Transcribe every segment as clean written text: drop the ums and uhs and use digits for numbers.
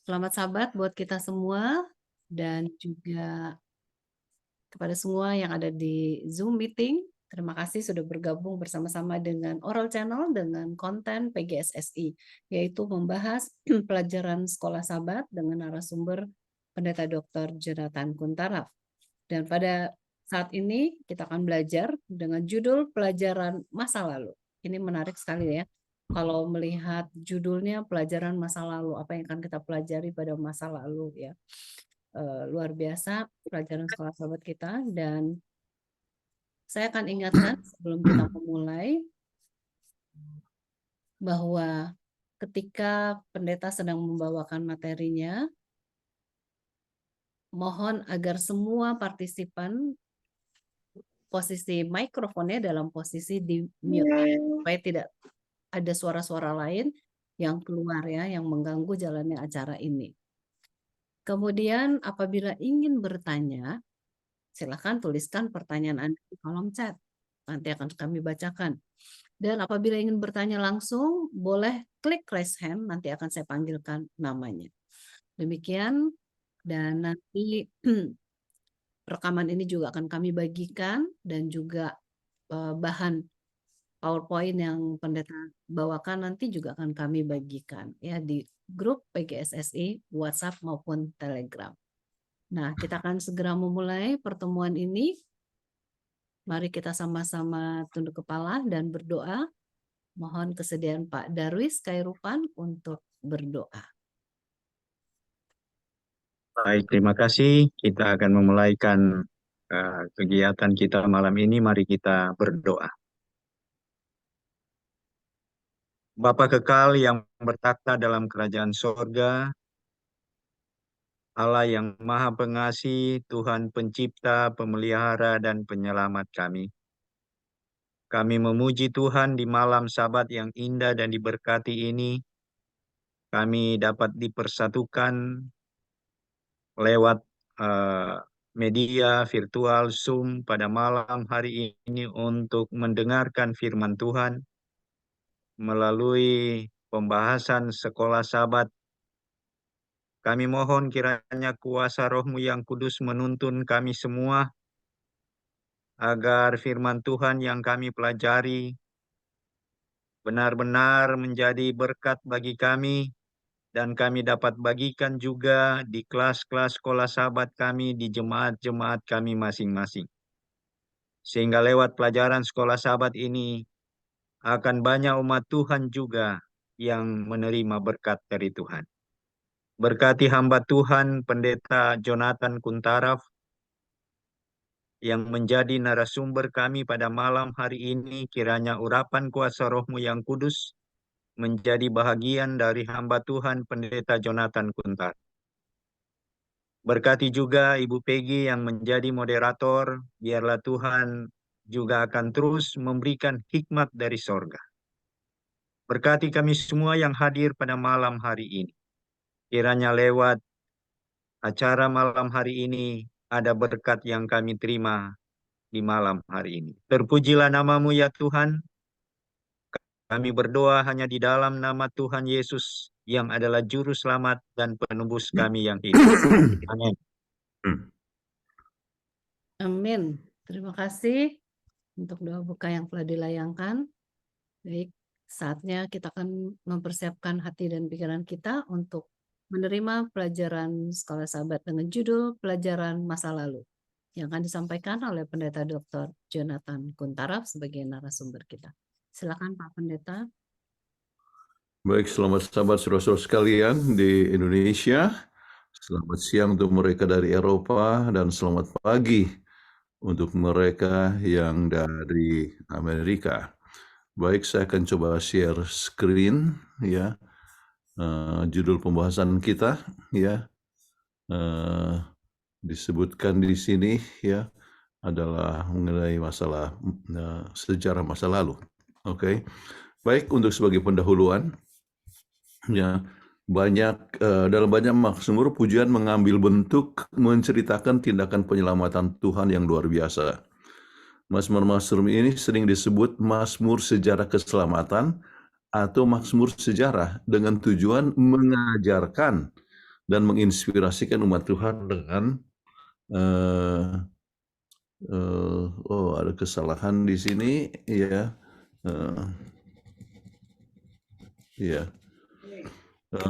Selamat Sabat buat kita semua dan juga kepada semua yang ada di Zoom meeting. Terima kasih sudah bergabung bersama-sama dengan Oral Channel dengan konten PGSSI, yaitu membahas pelajaran Sekolah Sabat dengan narasumber Pendeta Dr. Jonathan Kuntaraf. Dan pada saat ini kita akan belajar dengan judul pelajaran masa lalu. Ini menarik sekali ya. Kalau melihat judulnya pelajaran masa lalu, apa yang akan kita pelajari pada masa lalu ya. Luar biasa pelajaran sekolah sahabat kita, dan saya akan ingatkan sebelum kita memulai bahwa ketika pendeta sedang membawakan materinya, mohon agar semua partisipan posisi mikrofonnya dalam posisi di mute supaya tidak ada suara-suara lain yang keluar ya, yang mengganggu jalannya acara ini. Kemudian apabila ingin bertanya, silakan tuliskan pertanyaan Anda di kolom chat. Nanti akan kami bacakan. Dan apabila ingin bertanya langsung, boleh klik raise hand, nanti akan saya panggilkan namanya. Demikian, dan nanti rekaman ini juga akan kami bagikan, dan juga bahan PowerPoint yang pendeta bawakan nanti juga akan kami bagikan ya di grup PGSSI, WhatsApp maupun Telegram. Nah, kita akan segera memulai pertemuan ini. Mari kita sama-sama tunduk kepala dan berdoa. Mohon kesediaan Pak Darwis Kairupan untuk berdoa. Baik, terima kasih. Kita akan memulaikan kegiatan kita malam ini. Mari kita berdoa. Bapa kekal yang bertakhta dalam kerajaan sorga, Allah yang maha pengasih, Tuhan pencipta, pemelihara, dan penyelamat kami. Kami memuji Tuhan di malam Sabat yang indah dan diberkati ini. Kami dapat dipersatukan lewat media virtual Zoom pada malam hari ini untuk mendengarkan firman Tuhan melalui pembahasan sekolah Sabat. Kami mohon kiranya kuasa Roh-Mu yang kudus menuntun kami semua agar firman Tuhan yang kami pelajari benar-benar menjadi berkat bagi kami, dan kami dapat bagikan juga di kelas-kelas sekolah Sabat kami, di jemaat-jemaat kami masing-masing. Sehingga lewat pelajaran sekolah Sabat ini akan banyak umat Tuhan juga yang menerima berkat dari Tuhan. Berkati hamba Tuhan Pendeta Jonathan Kuntaraf yang menjadi narasumber kami pada malam hari ini. Kiranya urapan kuasa Roh-Mu yang kudus menjadi bahagian dari hamba Tuhan Pendeta Jonathan Kuntaraf. Berkati juga Ibu Peggy yang menjadi moderator. Biarlah Tuhan juga akan terus memberikan hikmat dari sorga. Berkati kami semua yang hadir pada malam hari ini. Kiranya lewat acara malam hari ini ada berkat yang kami terima di malam hari ini. Terpujilah nama-Mu ya Tuhan. Kami berdoa hanya di dalam nama Tuhan Yesus yang adalah juru selamat dan penebus kami yang hidup. Amin. Amin. Terima kasih untuk doa buka yang telah dilayangkan. Baik, saatnya kita akan mempersiapkan hati dan pikiran kita untuk menerima pelajaran sekolah Sabat dengan judul pelajaran masa lalu yang akan disampaikan oleh Pendeta Dr. Jonathan Kuntaraf sebagai narasumber kita. Silakan Pak Pendeta. Baik, selamat Sabat saudara-saudara sekalian di Indonesia. Selamat siang untuk mereka dari Eropa dan selamat pagi untuk mereka yang dari Amerika. Baik, saya akan coba share screen ya. Judul pembahasan kita ya. Disebutkan di sini ya adalah mengenai masalah sejarah masa lalu. Oke. Baik, untuk sebagai pendahuluan ya, dalam banyak mazmur pujian mengambil bentuk menceritakan tindakan penyelamatan Tuhan yang luar biasa. Mazmur-mazmur ini sering disebut mazmur sejarah keselamatan atau mazmur sejarah dengan tujuan mengajarkan dan menginspirasikan umat Tuhan dengan ada kesalahan di sini ya.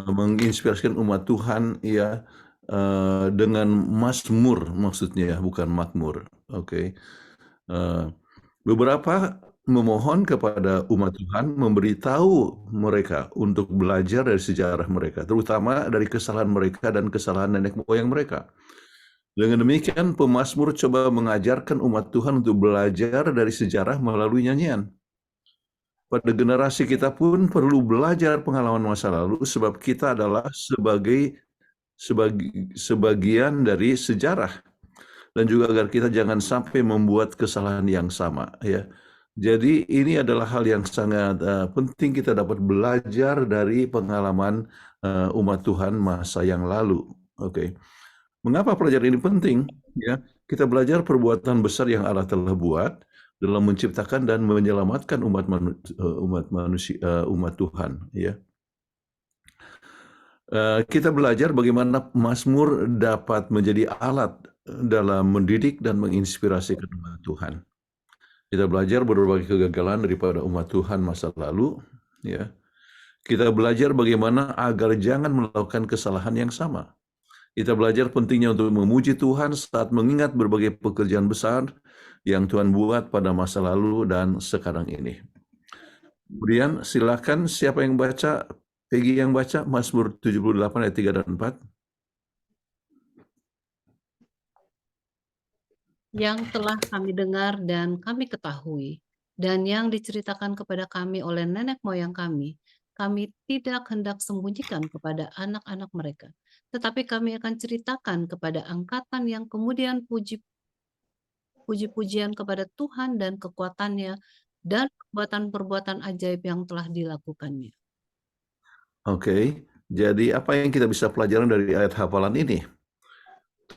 Menginspirasikan umat Tuhan ya dengan mazmur, maksudnya bukan makmur. Oke. Beberapa memohon kepada umat Tuhan memberitahu mereka untuk belajar dari sejarah mereka, terutama dari kesalahan mereka dan kesalahan nenek moyang mereka. Dengan demikian, pemazmur coba mengajarkan umat Tuhan untuk belajar dari sejarah melalui nyanyian. Pada generasi kita pun perlu belajar pengalaman masa lalu, sebab kita adalah sebagian dari sejarah, dan juga agar kita jangan sampai membuat kesalahan yang sama ya. Jadi ini adalah hal yang sangat penting, kita dapat belajar dari pengalaman umat Tuhan masa yang lalu. Oke. Mengapa pelajaran ini penting? Ya, kita belajar perbuatan besar yang Allah telah buat dalam menciptakan dan menyelamatkan umat Tuhan. Ya. Kita belajar bagaimana Mazmur dapat menjadi alat dalam mendidik dan menginspirasikan umat Tuhan. Kita belajar berbagai kegagalan daripada umat Tuhan masa lalu. Ya. Kita belajar bagaimana agar jangan melakukan kesalahan yang sama. Kita belajar pentingnya untuk memuji Tuhan saat mengingat berbagai pekerjaan besar yang Tuhan buat pada masa lalu dan sekarang ini. Kemudian silakan siapa yang baca, Peggy yang baca Mazmur 78 ayat 3 dan 4. Yang telah kami dengar dan kami ketahui, dan yang diceritakan kepada kami oleh nenek moyang kami tidak hendak sembunyikan kepada anak-anak mereka. Tetapi kami akan ceritakan kepada angkatan yang kemudian puji-pujian kepada Tuhan dan kekuatannya dan perbuatan-perbuatan ajaib yang telah dilakukannya. Oke, jadi apa yang kita bisa pelajaran dari ayat hafalan ini?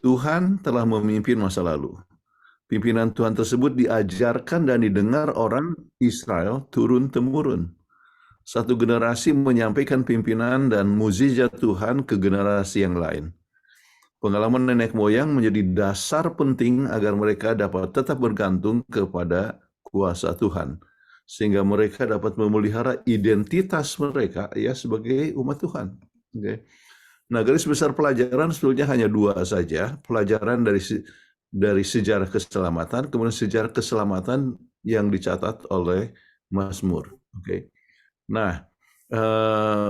Tuhan telah memimpin masa lalu. Pimpinan Tuhan tersebut diajarkan dan didengar orang Israel turun-temurun. Satu generasi menyampaikan pimpinan dan mukjizat Tuhan ke generasi yang lain. Pengalaman nenek moyang menjadi dasar penting agar mereka dapat tetap bergantung kepada kuasa Tuhan, sehingga mereka dapat memelihara identitas mereka ya sebagai umat Tuhan. Okay. Nah, garis besar pelajaran sebetulnya hanya dua saja, pelajaran dari sejarah keselamatan, kemudian sejarah keselamatan yang dicatat oleh Mazmur. Okay. Nah,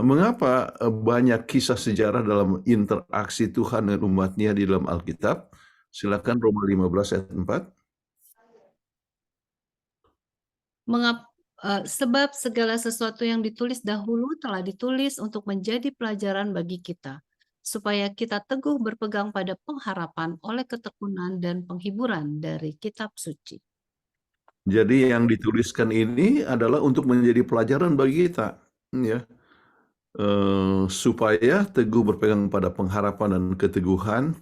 mengapa banyak kisah sejarah dalam interaksi Tuhan dengan umatnya di dalam Alkitab? Silakan Roma 15 ayat 4. Sebab segala sesuatu yang ditulis dahulu telah ditulis untuk menjadi pelajaran bagi kita, supaya kita teguh berpegang pada pengharapan oleh ketekunan dan penghiburan dari kitab suci. Jadi yang dituliskan ini adalah untuk menjadi pelajaran bagi kita, ya, supaya teguh berpegang pada pengharapan dan keteguhan,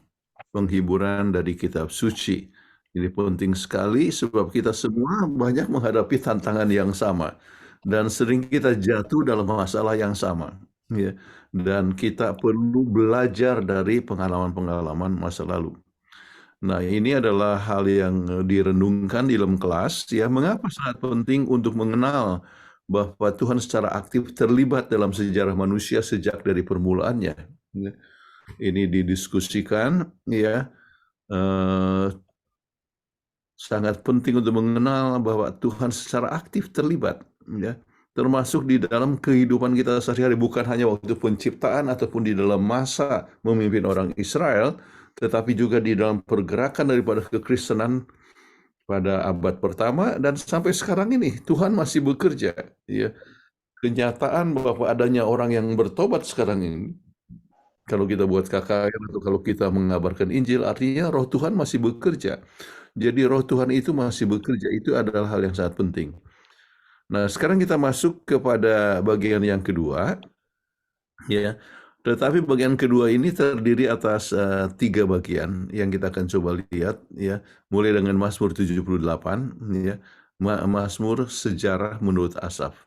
penghiburan dari kitab suci. Ini penting sekali sebab kita semua banyak menghadapi tantangan yang sama dan sering kita jatuh dalam masalah yang sama, ya. Dan kita perlu belajar dari pengalaman-pengalaman masa lalu. Nah, ini adalah hal yang direnungkan di dalam kelas, ya. Mengapa sangat penting untuk mengenal bahwa Tuhan secara aktif terlibat dalam sejarah manusia sejak dari permulaannya. Ini didiskusikan, ya. Sangat penting untuk mengenal bahwa Tuhan secara aktif terlibat, ya. Termasuk di dalam kehidupan kita sehari-hari, bukan hanya waktu penciptaan ataupun di dalam masa memimpin orang Israel, tetapi juga di dalam pergerakan daripada kekristenan pada abad pertama dan sampai sekarang ini Tuhan masih bekerja, ya. Kenyataan bahwa adanya orang yang bertobat sekarang ini, kalau kita buat KKR atau kalau kita mengabarkan Injil, artinya Roh Tuhan masih bekerja. Jadi Roh Tuhan itu masih bekerja, itu adalah hal yang sangat penting. Nah, sekarang kita masuk kepada bagian yang kedua, ya. Tetapi bagian kedua ini terdiri atas 3 bagian yang kita akan coba lihat, ya. Mulai dengan Mazmur 78, ya. Mazmur sejarah menurut Asaf.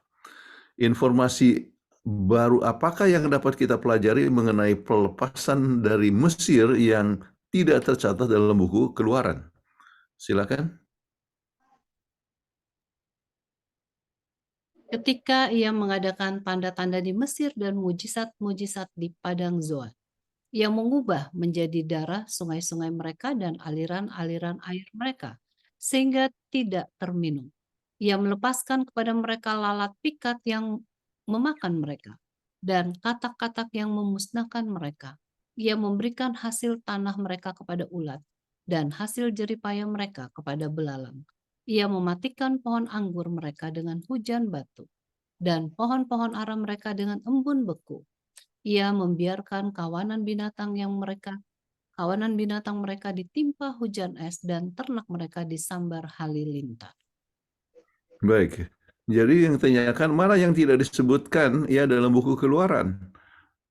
Informasi baru apakah yang dapat kita pelajari mengenai pelepasan dari Mesir yang tidak tercatat dalam buku Keluaran? Silakan. Ketika ia mengadakan tanda-tanda di Mesir dan mujizat-mujizat di padang Zoan, ia mengubah menjadi darah sungai-sungai mereka dan aliran-aliran air mereka, sehingga tidak terminum. Ia melepaskan kepada mereka lalat pikat yang memakan mereka, dan katak-katak yang memusnahkan mereka. Ia memberikan hasil tanah mereka kepada ulat, dan hasil jeripaya mereka kepada belalang. Ia mematikan pohon anggur mereka dengan hujan batu, dan pohon-pohon ara mereka dengan embun beku. Ia membiarkan kawanan binatang mereka ditimpa hujan es, dan ternak mereka disambar halilintar. Baik. Jadi yang ditanyakan mana yang tidak disebutkan ya dalam buku Keluaran.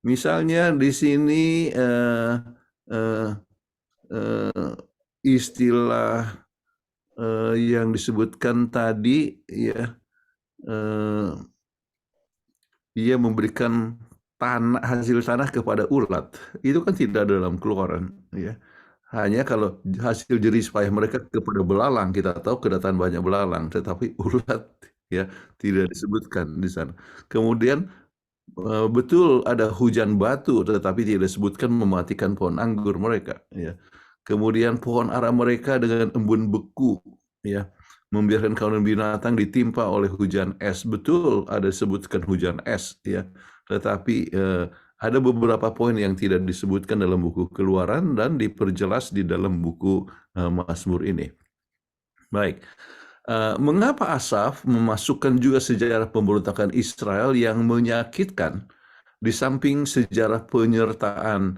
Misalnya di sini istilah yang disebutkan tadi ya, ia memberikan hasil tanah kepada ulat. Itu kan tidak ada dalam Keluaran ya. Hanya kalau hasil jerih payah mereka kepada belalang, kita tahu kedatangan banyak belalang, tetapi ulat ya tidak disebutkan di sana. Kemudian betul ada hujan batu, tetapi tidak disebutkan mematikan pohon anggur mereka. Ya. Kemudian pohon ara mereka dengan embun beku, ya, membiarkan kawanan binatang ditimpa oleh hujan es. Betul ada disebutkan hujan es, ya. Tetapi ada beberapa poin yang tidak disebutkan dalam buku Keluaran dan diperjelas di dalam buku Mazmur ini. Baik. Mengapa Asaf memasukkan juga sejarah pemberontakan Israel yang menyakitkan di samping sejarah penyertaan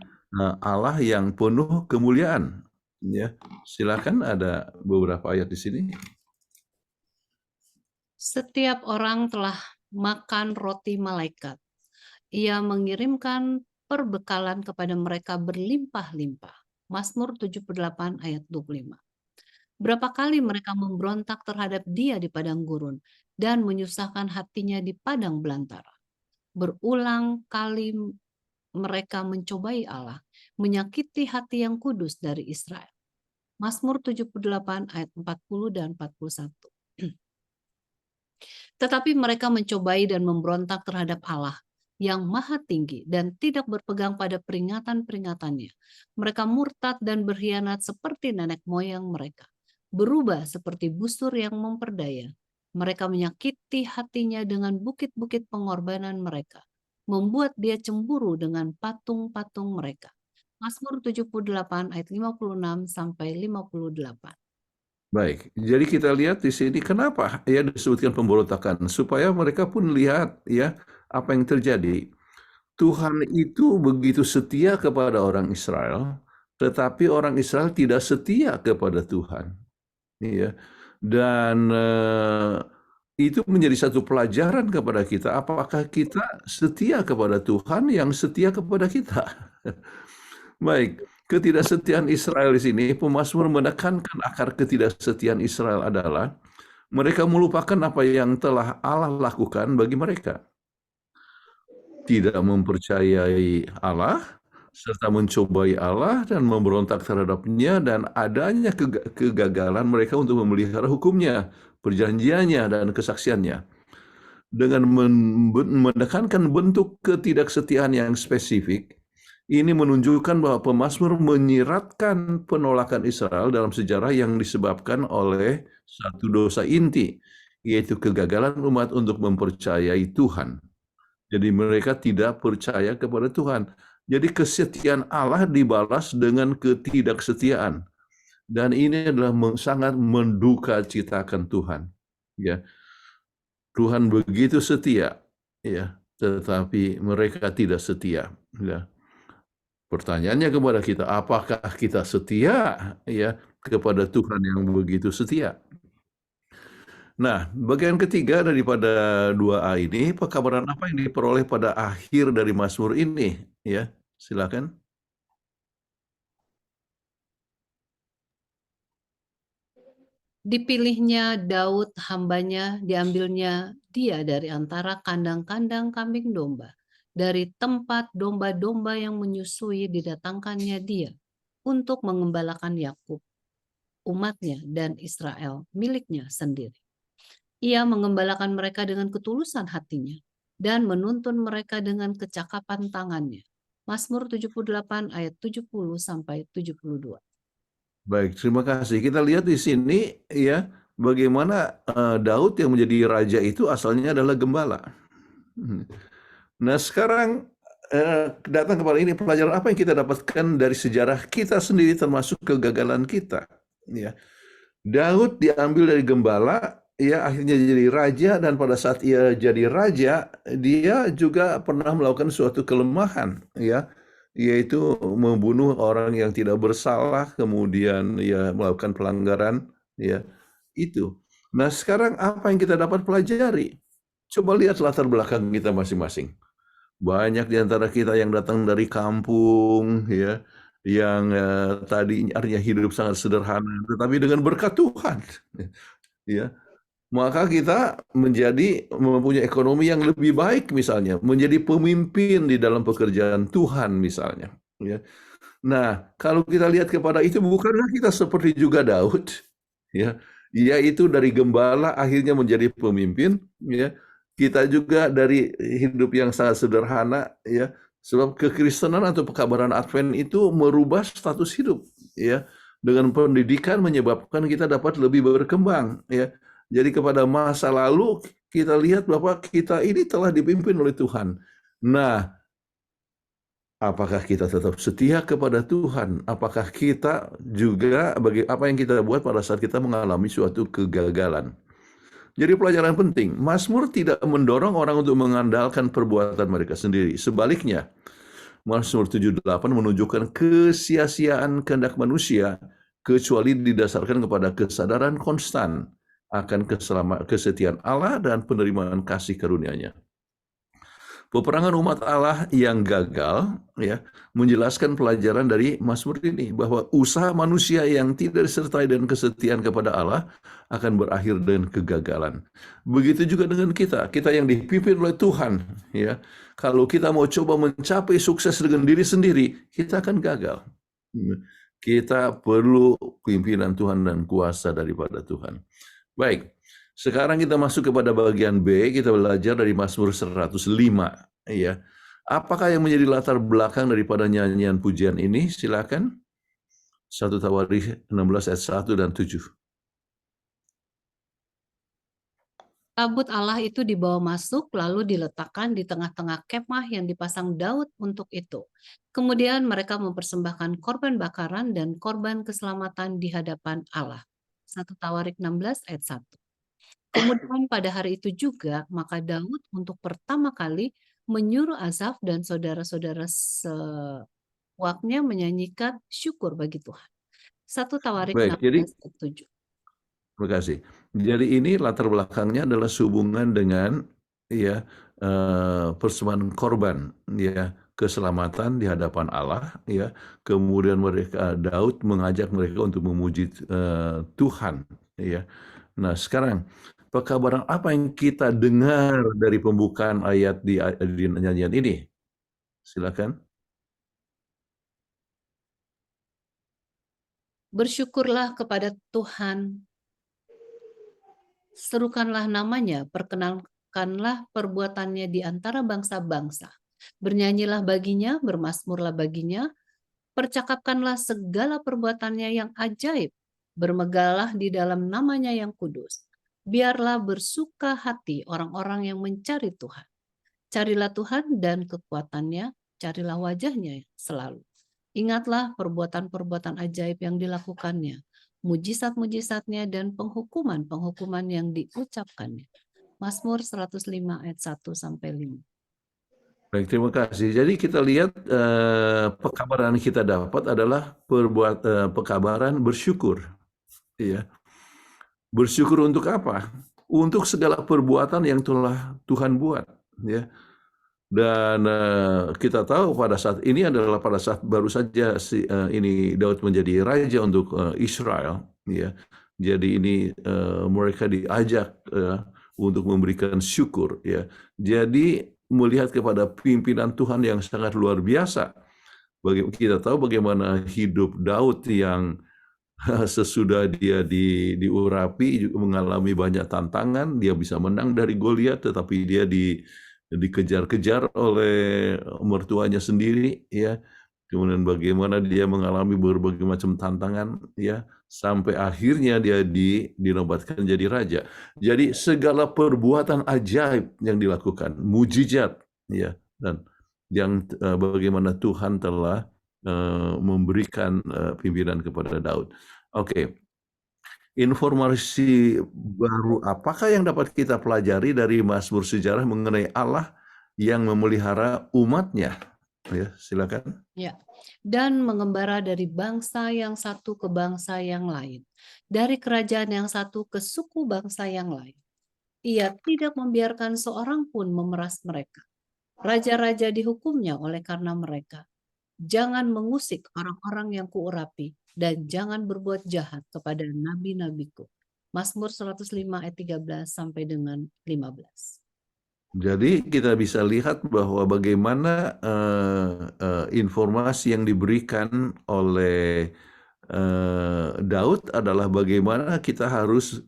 Allah yang penuh kemuliaan? Ya, silakan, ada beberapa ayat di sini. Setiap orang telah makan roti malaikat. Ia mengirimkan perbekalan kepada mereka berlimpah-limpah. Mazmur 78 ayat 25. Berapa kali mereka memberontak terhadap dia di padang gurun dan menyusahkan hatinya di padang belantara. Berulang kali mereka mencobai Allah, menyakiti hati yang kudus dari Israel. Mazmur 78 ayat 40 dan 41. Tetapi mereka mencobai dan memberontak terhadap Allah yang maha tinggi dan tidak berpegang pada peringatan-peringatannya. Mereka murtad dan berkhianat seperti nenek moyang mereka, berubah seperti busur yang memperdaya. Mereka menyakiti hatinya dengan bukit-bukit pengorbanan mereka, membuat dia cemburu dengan patung-patung mereka. Mazmur 78 ayat 56 sampai 58. Baik, jadi kita lihat di sini kenapa ya disebutkan pemberontakan, supaya mereka pun lihat ya apa yang terjadi. Tuhan itu begitu setia kepada orang Israel, tetapi orang Israel tidak setia kepada Tuhan. Ya. Dan itu menjadi satu pelajaran kepada kita, apakah kita setia kepada Tuhan yang setia kepada kita. Baik, ketidaksetiaan Israel di sini, pemazmur menekankan akar ketidaksetiaan Israel adalah mereka melupakan apa yang telah Allah lakukan bagi mereka. Tidak mempercayai Allah, serta mencobai Allah dan memberontak terhadapnya, dan adanya kegagalan mereka untuk memelihara hukumnya, perjanjiannya, dan kesaksiannya. Dengan menekankan bentuk ketidaksetiaan yang spesifik, ini menunjukkan bahwa pemazmur menyiratkan penolakan Israel dalam sejarah yang disebabkan oleh satu dosa inti, yaitu kegagalan umat untuk mempercayai Tuhan. Jadi mereka tidak percaya kepada Tuhan. Jadi kesetiaan Allah dibalas dengan ketidaksetiaan. Dan ini adalah sangat menduka citakan Tuhan. Ya. Tuhan begitu setia, ya, tetapi mereka tidak setia. Ya. Pertanyaannya kepada kita, apakah kita setia ya kepada Tuhan yang begitu setia? Nah, bagian ketiga daripada 2A ini, pekabaran apa yang diperoleh pada akhir dari Mazmur ini? Ya, silakan. Dipilihnya Daud hambanya, diambilnya dia dari antara kandang-kandang kambing domba. Dari tempat domba-domba yang menyusui didatangkannya dia untuk mengembalakan Yakub, umatnya, dan Israel, miliknya sendiri. Ia mengembalakan mereka dengan ketulusan hatinya dan menuntun mereka dengan kecakapan tangannya. Mazmur 78 ayat 70 sampai 72. Baik, terima kasih. Kita lihat di sini ya bagaimana Daud yang menjadi raja itu asalnya adalah gembala. Nah, sekarang datang kepada ini pelajaran apa yang kita dapatkan dari sejarah kita sendiri termasuk kegagalan kita. Ya, Daud diambil dari gembala, ya akhirnya jadi raja dan pada saat ia jadi raja, dia juga pernah melakukan suatu kelemahan, ya, yaitu membunuh orang yang tidak bersalah, kemudian ya melakukan pelanggaran, ya itu. Nah, sekarang apa yang kita dapat pelajari? Coba lihat latar belakang kita masing-masing. Banyak di antara kita yang datang dari kampung, ya, yang tadi artinya hidup sangat sederhana, tetapi dengan berkat Tuhan, ya, maka kita mempunyai ekonomi yang lebih baik, misalnya, menjadi pemimpin di dalam pekerjaan Tuhan, misalnya. Ya. Nah, kalau kita lihat kepada itu, bukankah kita seperti juga Daud, ya, yaitu dari gembala akhirnya menjadi pemimpin, ya. Kita juga dari hidup yang sangat sederhana, ya, sebab kekristenan atau pekabaran Advent itu merubah status hidup, ya. Dengan pendidikan menyebabkan kita dapat lebih berkembang, ya. Jadi kepada masa lalu kita lihat bahwa kita ini telah dipimpin oleh Tuhan. Nah, apakah kita tetap setia kepada Tuhan? Apakah kita juga apa yang kita buat pada saat kita mengalami suatu kegagalan? Jadi pelajaran penting, Mazmur tidak mendorong orang untuk mengandalkan perbuatan mereka sendiri. Sebaliknya, Mazmur 78 menunjukkan kesia-siaan kehendak manusia kecuali didasarkan kepada kesadaran konstan akan kesetiaan Allah dan penerimaan kasih karunia-Nya. Peperangan umat Allah yang gagal, ya, menjelaskan pelajaran dari Mazmur ini bahwa usaha manusia yang tidak disertai dengan kesetiaan kepada Allah akan berakhir dengan kegagalan. Begitu juga dengan kita yang dipimpin oleh Tuhan, ya. Kalau kita mau coba mencapai sukses dengan diri sendiri, kita akan gagal. Kita perlu pimpinan Tuhan dan kuasa daripada Tuhan. Baik. Sekarang kita masuk kepada bagian B, kita belajar dari Mazmur 105, ya. Apakah yang menjadi latar belakang daripada nyanyian pujian ini? Silakan. 1 Tawarikh 16 ayat 1 dan 7. Tabut Allah itu dibawa masuk lalu diletakkan di tengah-tengah kemah yang dipasang Daud untuk itu. Kemudian mereka mempersembahkan korban bakaran dan korban keselamatan di hadapan Allah. 1 Tawarikh 16 ayat 1. Kemudian pada hari itu juga, maka Daud untuk pertama kali menyuruh Asaf dan saudara-saudara sewaknya menyanyikan syukur bagi Tuhan. 1 Tawarikh 16 ayat 7. Terima kasih. Jadi ini latar belakangnya adalah sehubungan dengan ya persembahan korban, ya, keselamatan di hadapan Allah, ya. Kemudian Daud mengajak mereka untuk memuji Tuhan, ya. Nah, sekarang pekabaran apa yang kita dengar dari pembukaan ayat di nyanyian ini? Silakan. Bersyukurlah kepada Tuhan, serukanlah namanya, perkenalkanlah perbuatannya di antara bangsa-bangsa. Bernyanyilah baginya, bermazmurlah baginya, percakapkanlah segala perbuatannya yang ajaib, bermegalah di dalam namanya yang kudus. Biarlah bersuka hati orang-orang yang mencari Tuhan. Carilah Tuhan dan kekuatannya, carilah wajahnya selalu. Ingatlah perbuatan-perbuatan ajaib yang dilakukannya, mujizat-mujizatnya dan penghukuman-penghukuman yang diucapkannya. Mazmur 105 ayat 1-5. Baik, terima kasih. Jadi kita lihat pekabaran yang kita dapat adalah pekabaran bersyukur. Ya. Bersyukur untuk apa? Untuk segala perbuatan yang telah Tuhan buat. Ya. Dan kita tahu pada saat ini adalah pada saat baru saja ini Daud menjadi raja untuk Israel. Ya. Jadi ini mereka diajak untuk memberikan syukur, ya. Jadi melihat kepada pimpinan Tuhan yang sangat luar biasa. Kita tahu bagaimana hidup Daud yang sesudah dia diurapi juga mengalami banyak tantangan, dia bisa menang dari Goliat, tetapi dia dikejar-kejar oleh mertuanya sendiri, ya. Kemudian bagaimana dia mengalami berbagai macam tantangan, ya, sampai akhirnya dia dinobatkan jadi raja. Jadi segala perbuatan ajaib yang dilakukan, mujizat, ya, dan yang bagaimana Tuhan telah memberikan pimpinan kepada Daud. Oke, informasi baru apakah yang dapat kita pelajari dari Mazmur sejarah mengenai Allah yang memelihara umatnya? Ya, silakan. Ya, dan mengembara dari bangsa yang satu ke bangsa yang lain, dari kerajaan yang satu ke suku bangsa yang lain. Ia tidak membiarkan seorang pun memeras mereka. Raja-raja dihukumnya oleh karena mereka. Jangan mengusik orang-orang yang kuurapi, dan jangan berbuat jahat kepada nabi-nabiku. Mazmur 105 ayat 13 sampai dengan 15. Jadi kita bisa lihat bahwa bagaimana informasi yang diberikan oleh Daud adalah bagaimana kita harus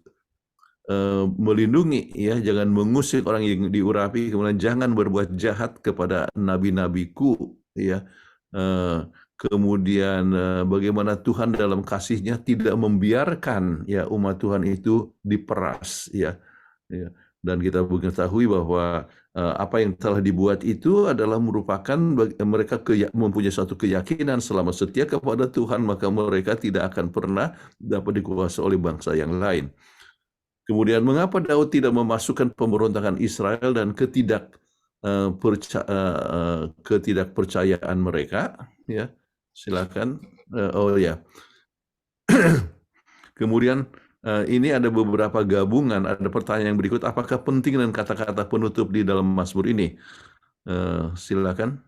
melindungi, ya, jangan mengusik orang yang diurapi, kemudian jangan berbuat jahat kepada nabi-nabiku, ya. Kemudian bagaimana Tuhan dalam kasih-Nya tidak membiarkan, ya, umat Tuhan itu diperas, ya. Dan kita mengetahui bahwa apa yang telah dibuat itu adalah merupakan mereka mempunyai suatu keyakinan selama setia kepada Tuhan, maka mereka tidak akan pernah dapat dikuasai oleh bangsa yang lain. Kemudian mengapa Daud tidak memasukkan pemberontakan Israel dan ketidakpercayaan mereka? Ya, silakan. Oh ya. Kemudian ini ada beberapa gabungan. Ada pertanyaan yang berikut. Apakah penting dan kata-kata penutup di dalam Mazmur ini? Silakan.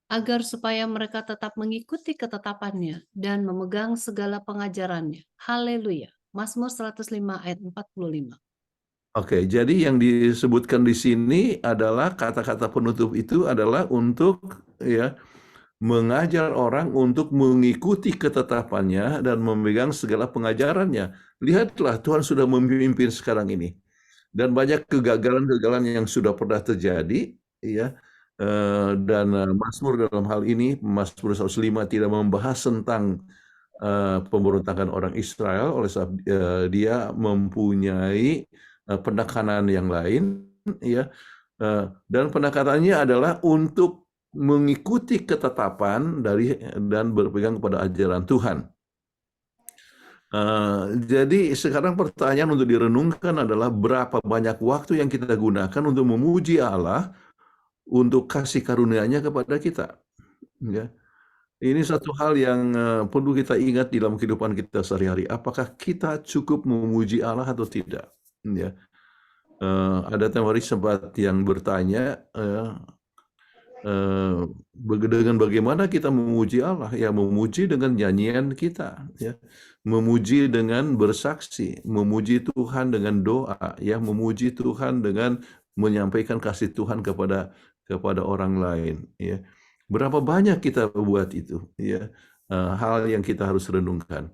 Agar supaya mereka tetap mengikuti ketetapannya dan memegang segala pengajarannya. Haleluya. Mazmur 105 ayat 45. Oke, jadi yang disebutkan di sini adalah kata-kata penutup itu adalah untuk, ya, mengajar orang untuk mengikuti ketetapannya dan memegang segala pengajarannya. Lihatlah, Tuhan sudah memimpin sekarang ini. Dan banyak kegagalan-kegagalan yang sudah pernah terjadi, ya. Dan Mazmur dalam hal ini, Mazmur 105 tidak membahas tentang pemberontakan orang Israel, oleh sebab dia mempunyai penekanan yang lain, ya. Dan penekatannya adalah untuk mengikuti ketetapan dan berpegang kepada ajaran Tuhan. Jadi sekarang pertanyaan untuk direnungkan adalah berapa banyak waktu yang kita gunakan untuk memuji Allah untuk kasih karunia-Nya kepada kita. Ya. Ini satu hal yang perlu kita ingat dalam kehidupan kita sehari-hari. Apakah kita cukup memuji Allah atau tidak? Ya. Ada teori sempat yang bertanya dengan bagaimana kita memuji Allah, ya, memuji dengan nyanyian kita, ya, memuji dengan bersaksi, memuji Tuhan dengan doa, ya, memuji Tuhan dengan menyampaikan kasih Tuhan kepada orang lain, ya. Berapa banyak kita buat itu, ya, hal yang kita harus renungkan.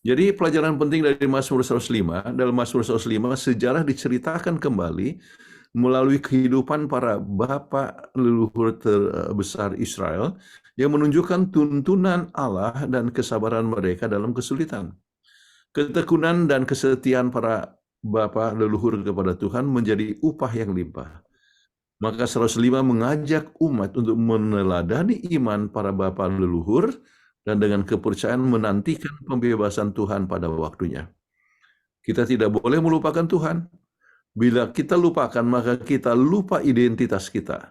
Jadi pelajaran penting dari Mazmur 105, dalam Mazmur 105 sejarah diceritakan kembali melalui kehidupan para bapak leluhur terbesar Israel yang menunjukkan tuntunan Allah dan kesabaran mereka dalam kesulitan. Ketekunan dan kesetiaan para bapak leluhur kepada Tuhan menjadi upah yang limpah. Maka 105 mengajak umat untuk meneladani iman para bapak leluhur dan dengan kepercayaan menantikan pembebasan Tuhan pada waktunya. Kita tidak boleh melupakan Tuhan. Bila kita lupakan, maka kita lupa identitas kita.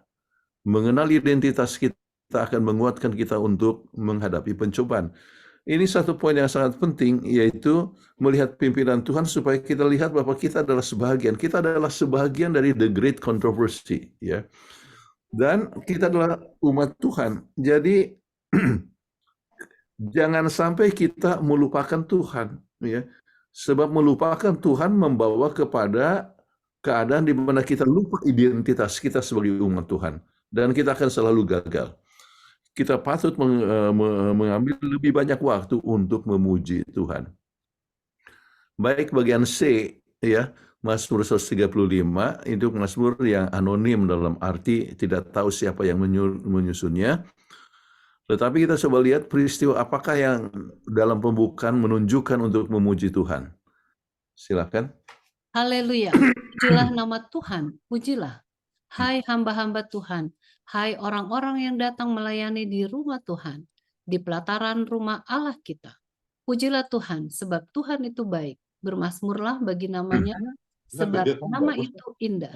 Mengenal identitas kita akan menguatkan kita untuk menghadapi pencobaan. Ini satu poin yang sangat penting, yaitu melihat pimpinan Tuhan supaya kita lihat bahwa kita adalah sebahagian. Kita adalah sebahagian dari the great controversy, ya. Dan kita adalah umat Tuhan. Jadi jangan sampai kita melupakan Tuhan, ya. Sebab melupakan Tuhan membawa kepada keadaan di mana kita lupa identitas kita sebagai umat Tuhan. Dan kita akan selalu gagal. Kita patut mengambil lebih banyak waktu untuk memuji Tuhan. Baik bagian C, ya, Mazmur 135 itu Mazmur yang anonim dalam arti tidak tahu siapa yang menyusunnya. Tetapi kita coba lihat peristiwa apakah yang dalam pembukaan menunjukkan untuk memuji Tuhan. Silakan. Haleluya. Pujilah nama Tuhan, pujilah. Hai hamba-hamba Tuhan, hai orang-orang yang datang melayani di rumah Tuhan, di pelataran rumah Allah kita. Pujilah Tuhan, sebab Tuhan itu baik. Bermasmurlah bagi namanya, sebab nama itu indah.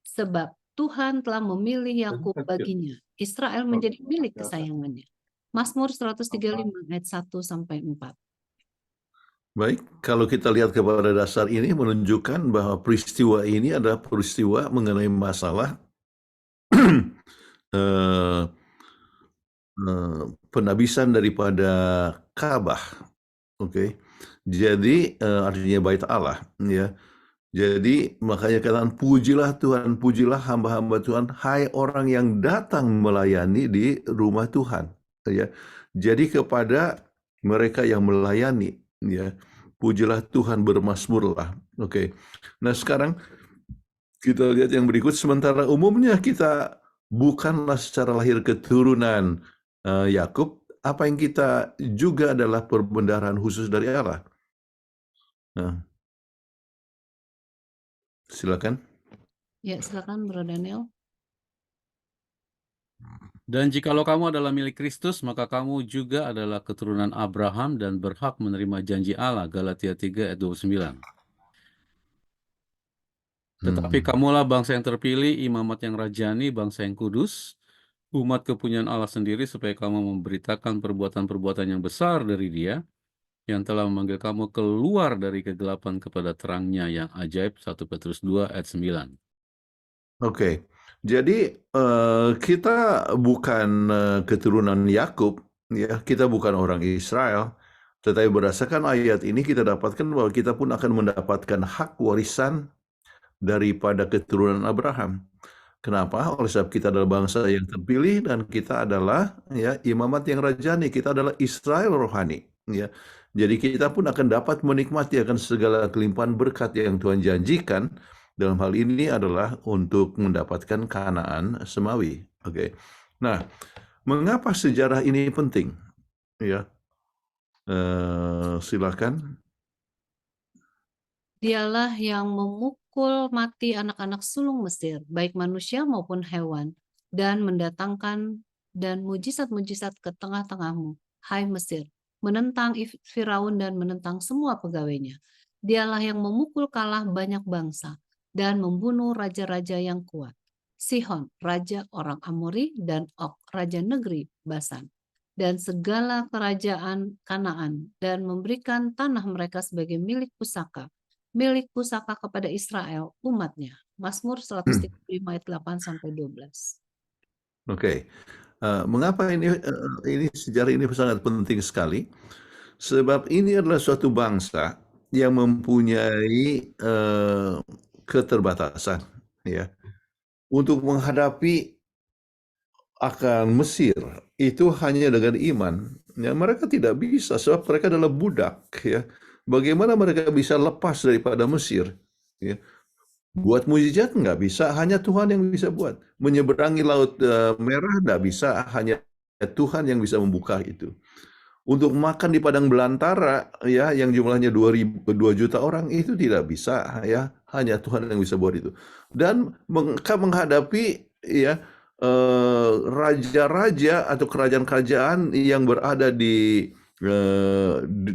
Sebab Tuhan telah memilih Yakub baginya, Israel menjadi milik kesayangannya. Mazmur 135 ayat 1-4. Baik, kalau kita lihat kepada dasar ini menunjukkan bahwa peristiwa ini adalah peristiwa mengenai masalah penabisan daripada Ka'bah. Oke. Jadi artinya bait Allah, ya. Jadi makanya katakan pujilah Tuhan, pujilah hamba-hamba Tuhan, hai orang yang datang melayani di rumah Tuhan, ya. Jadi kepada mereka yang melayani, ya, pujilah Tuhan, bermasmurlah. Oke. Nah, sekarang kita lihat yang berikut. Sementara umumnya kita bukanlah secara lahir keturunan Yakub, apa yang kita juga adalah perbendaharaan khusus dari Allah. Nah, silakan. Ya, silakan Bro Daniel. Dan jikalau kamu adalah milik Kristus, maka kamu juga adalah keturunan Abraham dan berhak menerima janji Allah. Galatia 3 ayat 29. Tetapi kamulah bangsa yang terpilih, imamat yang rajani, bangsa yang kudus, umat kepunyaan Allah sendiri, supaya kamu memberitakan perbuatan-perbuatan yang besar dari Dia, yang telah memanggil kamu keluar dari kegelapan kepada terangnya yang ajaib. 1 Petrus 2 ayat 9. Oke. Jadi kita bukan keturunan Yakub, ya, kita bukan orang Israel, tetapi berdasarkan ayat ini kita dapatkan bahwa kita pun akan mendapatkan hak warisan daripada keturunan Abraham. Kenapa? Oleh sebab kita adalah bangsa yang terpilih dan kita adalah, ya, imamat yang rajani, kita adalah Israel rohani, ya. Jadi kita pun akan dapat menikmati akan segala kelimpahan berkat yang Tuhan janjikan. Dalam hal ini adalah untuk mendapatkan Kanaan semawi. Oke. Nah, mengapa sejarah ini penting? Ya, silakan. Dialah yang memukul mati anak-anak sulung Mesir, baik manusia maupun hewan, dan mendatangkan dan mujizat-mujizat ke tengah-tengahmu, hai Mesir, menentang Firaun dan menentang semua pegawainya. Dialah yang memukul kalah banyak bangsa dan membunuh raja-raja yang kuat. Sihon, raja orang Amori, dan Og, raja negeri Basan, dan segala kerajaan Kanaan, dan memberikan tanah mereka sebagai milik pusaka kepada Israel, umatnya. Mazmur 135 ayat 8-12. Oke. Mengapa ini sejarah ini sangat penting sekali? Sebab ini adalah suatu bangsa yang mempunyai keterbatasan, ya, untuk menghadapi akan Mesir itu hanya dengan iman. Ya, mereka tidak bisa sebab mereka adalah budak, ya. Bagaimana mereka bisa lepas daripada Mesir? Ya. Buat mujizat nggak bisa, hanya Tuhan yang bisa buat. Menyeberangi Laut Merah nggak bisa, hanya Tuhan yang bisa membuka itu. Untuk makan di padang belantara, ya, yang jumlahnya 2 juta orang, itu tidak bisa, ya, hanya Tuhan yang bisa buat itu. Dan menghadapi, ya, raja-raja atau kerajaan-kerajaan yang berada di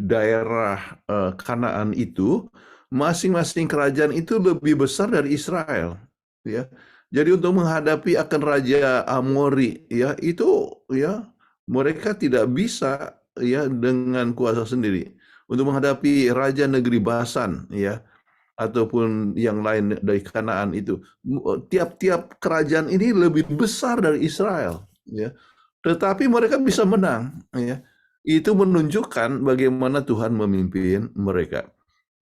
daerah Kanaan itu, masing-masing kerajaan itu lebih besar dari Israel, ya. Jadi untuk menghadapi akan raja Amori, ya, itu, ya, mereka tidak bisa, ya, dengan kuasa sendiri. Untuk menghadapi raja negeri Basan, ya, ataupun yang lain dari Kanaan itu, tiap-tiap kerajaan ini lebih besar dari Israel, ya. Tetapi mereka bisa menang, ya. Itu menunjukkan bagaimana Tuhan memimpin mereka.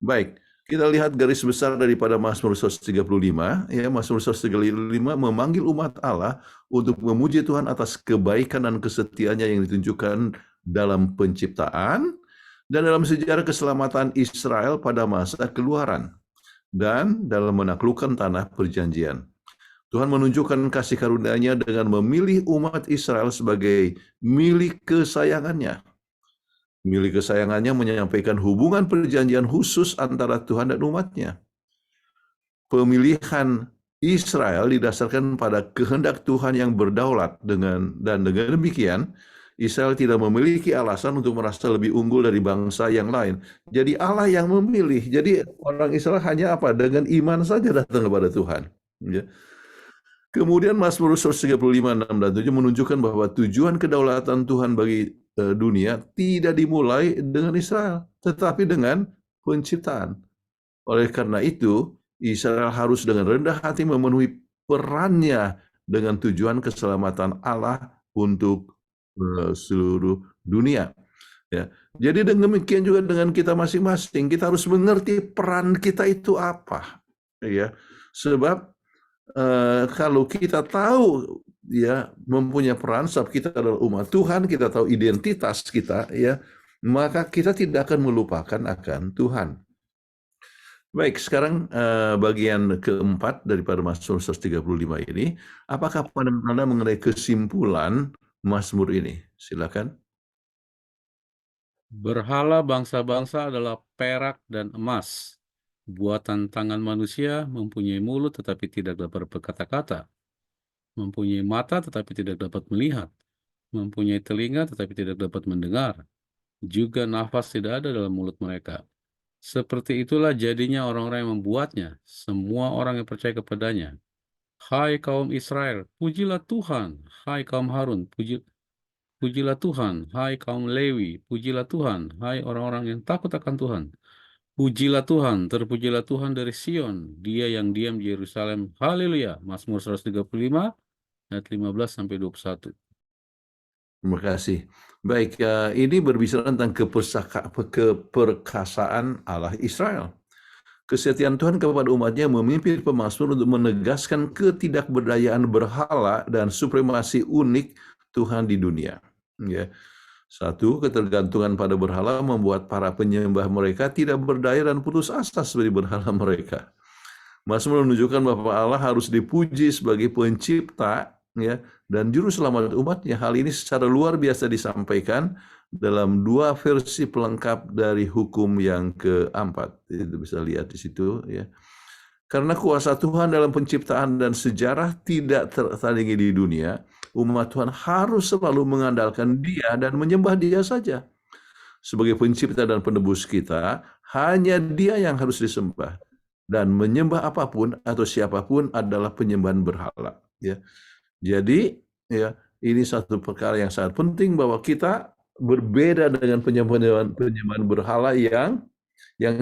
Baik, kita lihat garis besar daripada Mazmur 135. Ya, Mazmur 135 memanggil umat Allah untuk memuji Tuhan atas kebaikan dan kesetiaannya yang ditunjukkan dalam penciptaan dan dalam sejarah keselamatan Israel pada masa keluaran dan dalam menaklukkan tanah perjanjian. Tuhan menunjukkan kasih karunia-Nya dengan memilih umat Israel sebagai milik kesayangannya. Milik kesayangannya menyampaikan hubungan perjanjian khusus antara Tuhan dan umatnya. Pemilihan Israel didasarkan pada kehendak Tuhan yang berdaulat dan dengan demikian Israel tidak memiliki alasan untuk merasa lebih unggul dari bangsa yang lain. Jadi Allah yang memilih. Jadi orang Israel hanya apa? Dengan iman saja datang kepada Tuhan. Ya. Kemudian Mazmur 135, 6 dan 7 menunjukkan bahwa tujuan kedaulatan Tuhan bagi dunia tidak dimulai dengan Israel, tetapi dengan penciptaan. Oleh karena itu, Israel harus dengan rendah hati memenuhi perannya dengan tujuan keselamatan Allah untuk seluruh dunia. Ya. Jadi demikian juga dengan kita masing-masing, kita harus mengerti peran kita itu apa. Ya. Sebab kalau kita tahu ya mempunyai peran, sebab kita adalah umat Tuhan, kita tahu identitas kita, ya, maka kita tidak akan melupakan akan Tuhan. Baik, sekarang bagian keempat daripada Mazmur 135 ini, apakah pandangan Anda mengenai kesimpulan Mazmur ini? Silakan. Berhala bangsa-bangsa adalah perak dan emas. Buatan tangan manusia, mempunyai mulut tetapi tidak dapat berkata-kata. Mempunyai mata tetapi tidak dapat melihat. Mempunyai telinga tetapi tidak dapat mendengar. Juga nafas tidak ada dalam mulut mereka. Seperti itulah jadinya orang-orang yang membuatnya, semua orang yang percaya kepadanya. Hai kaum Israel, pujilah Tuhan. Hai kaum Harun, pujilah Tuhan. Hai kaum Lewi, pujilah Tuhan. Hai orang-orang yang takut akan Tuhan. Pujilah Tuhan, terpujilah Tuhan dari Sion, Dia yang diam di Yerusalem. Haleluya. Mazmur 135 ayat 15-21. Terima kasih. Baik, ini berbicara tentang keperkasaan Allah Israel. Kesetiaan Tuhan kepada umatnya memimpin pemazmur untuk menegaskan ketidakberdayaan berhala dan supremasi unik Tuhan di dunia. Ya. Satu, ketergantungan pada berhala membuat para penyembah mereka tidak berdaya dan putus asa seperti berhala mereka. Mazmur menunjukkan bahwa Allah harus dipuji sebagai pencipta, ya, dan juru selamat umatnya. Hal ini secara luar biasa disampaikan dalam dua versi pelengkap dari hukum yang keempat. Itu bisa lihat di situ, ya. Karena kuasa Tuhan dalam penciptaan dan sejarah tidak tertandingi di dunia, umat Tuhan harus selalu mengandalkan Dia dan menyembah Dia saja. Sebagai pencipta dan penebus kita, hanya Dia yang harus disembah. Dan menyembah apapun atau siapapun adalah penyembahan berhala. Ya. Jadi, ya, ini satu perkara yang sangat penting bahwa kita berbeda dengan penyembahan berhala yang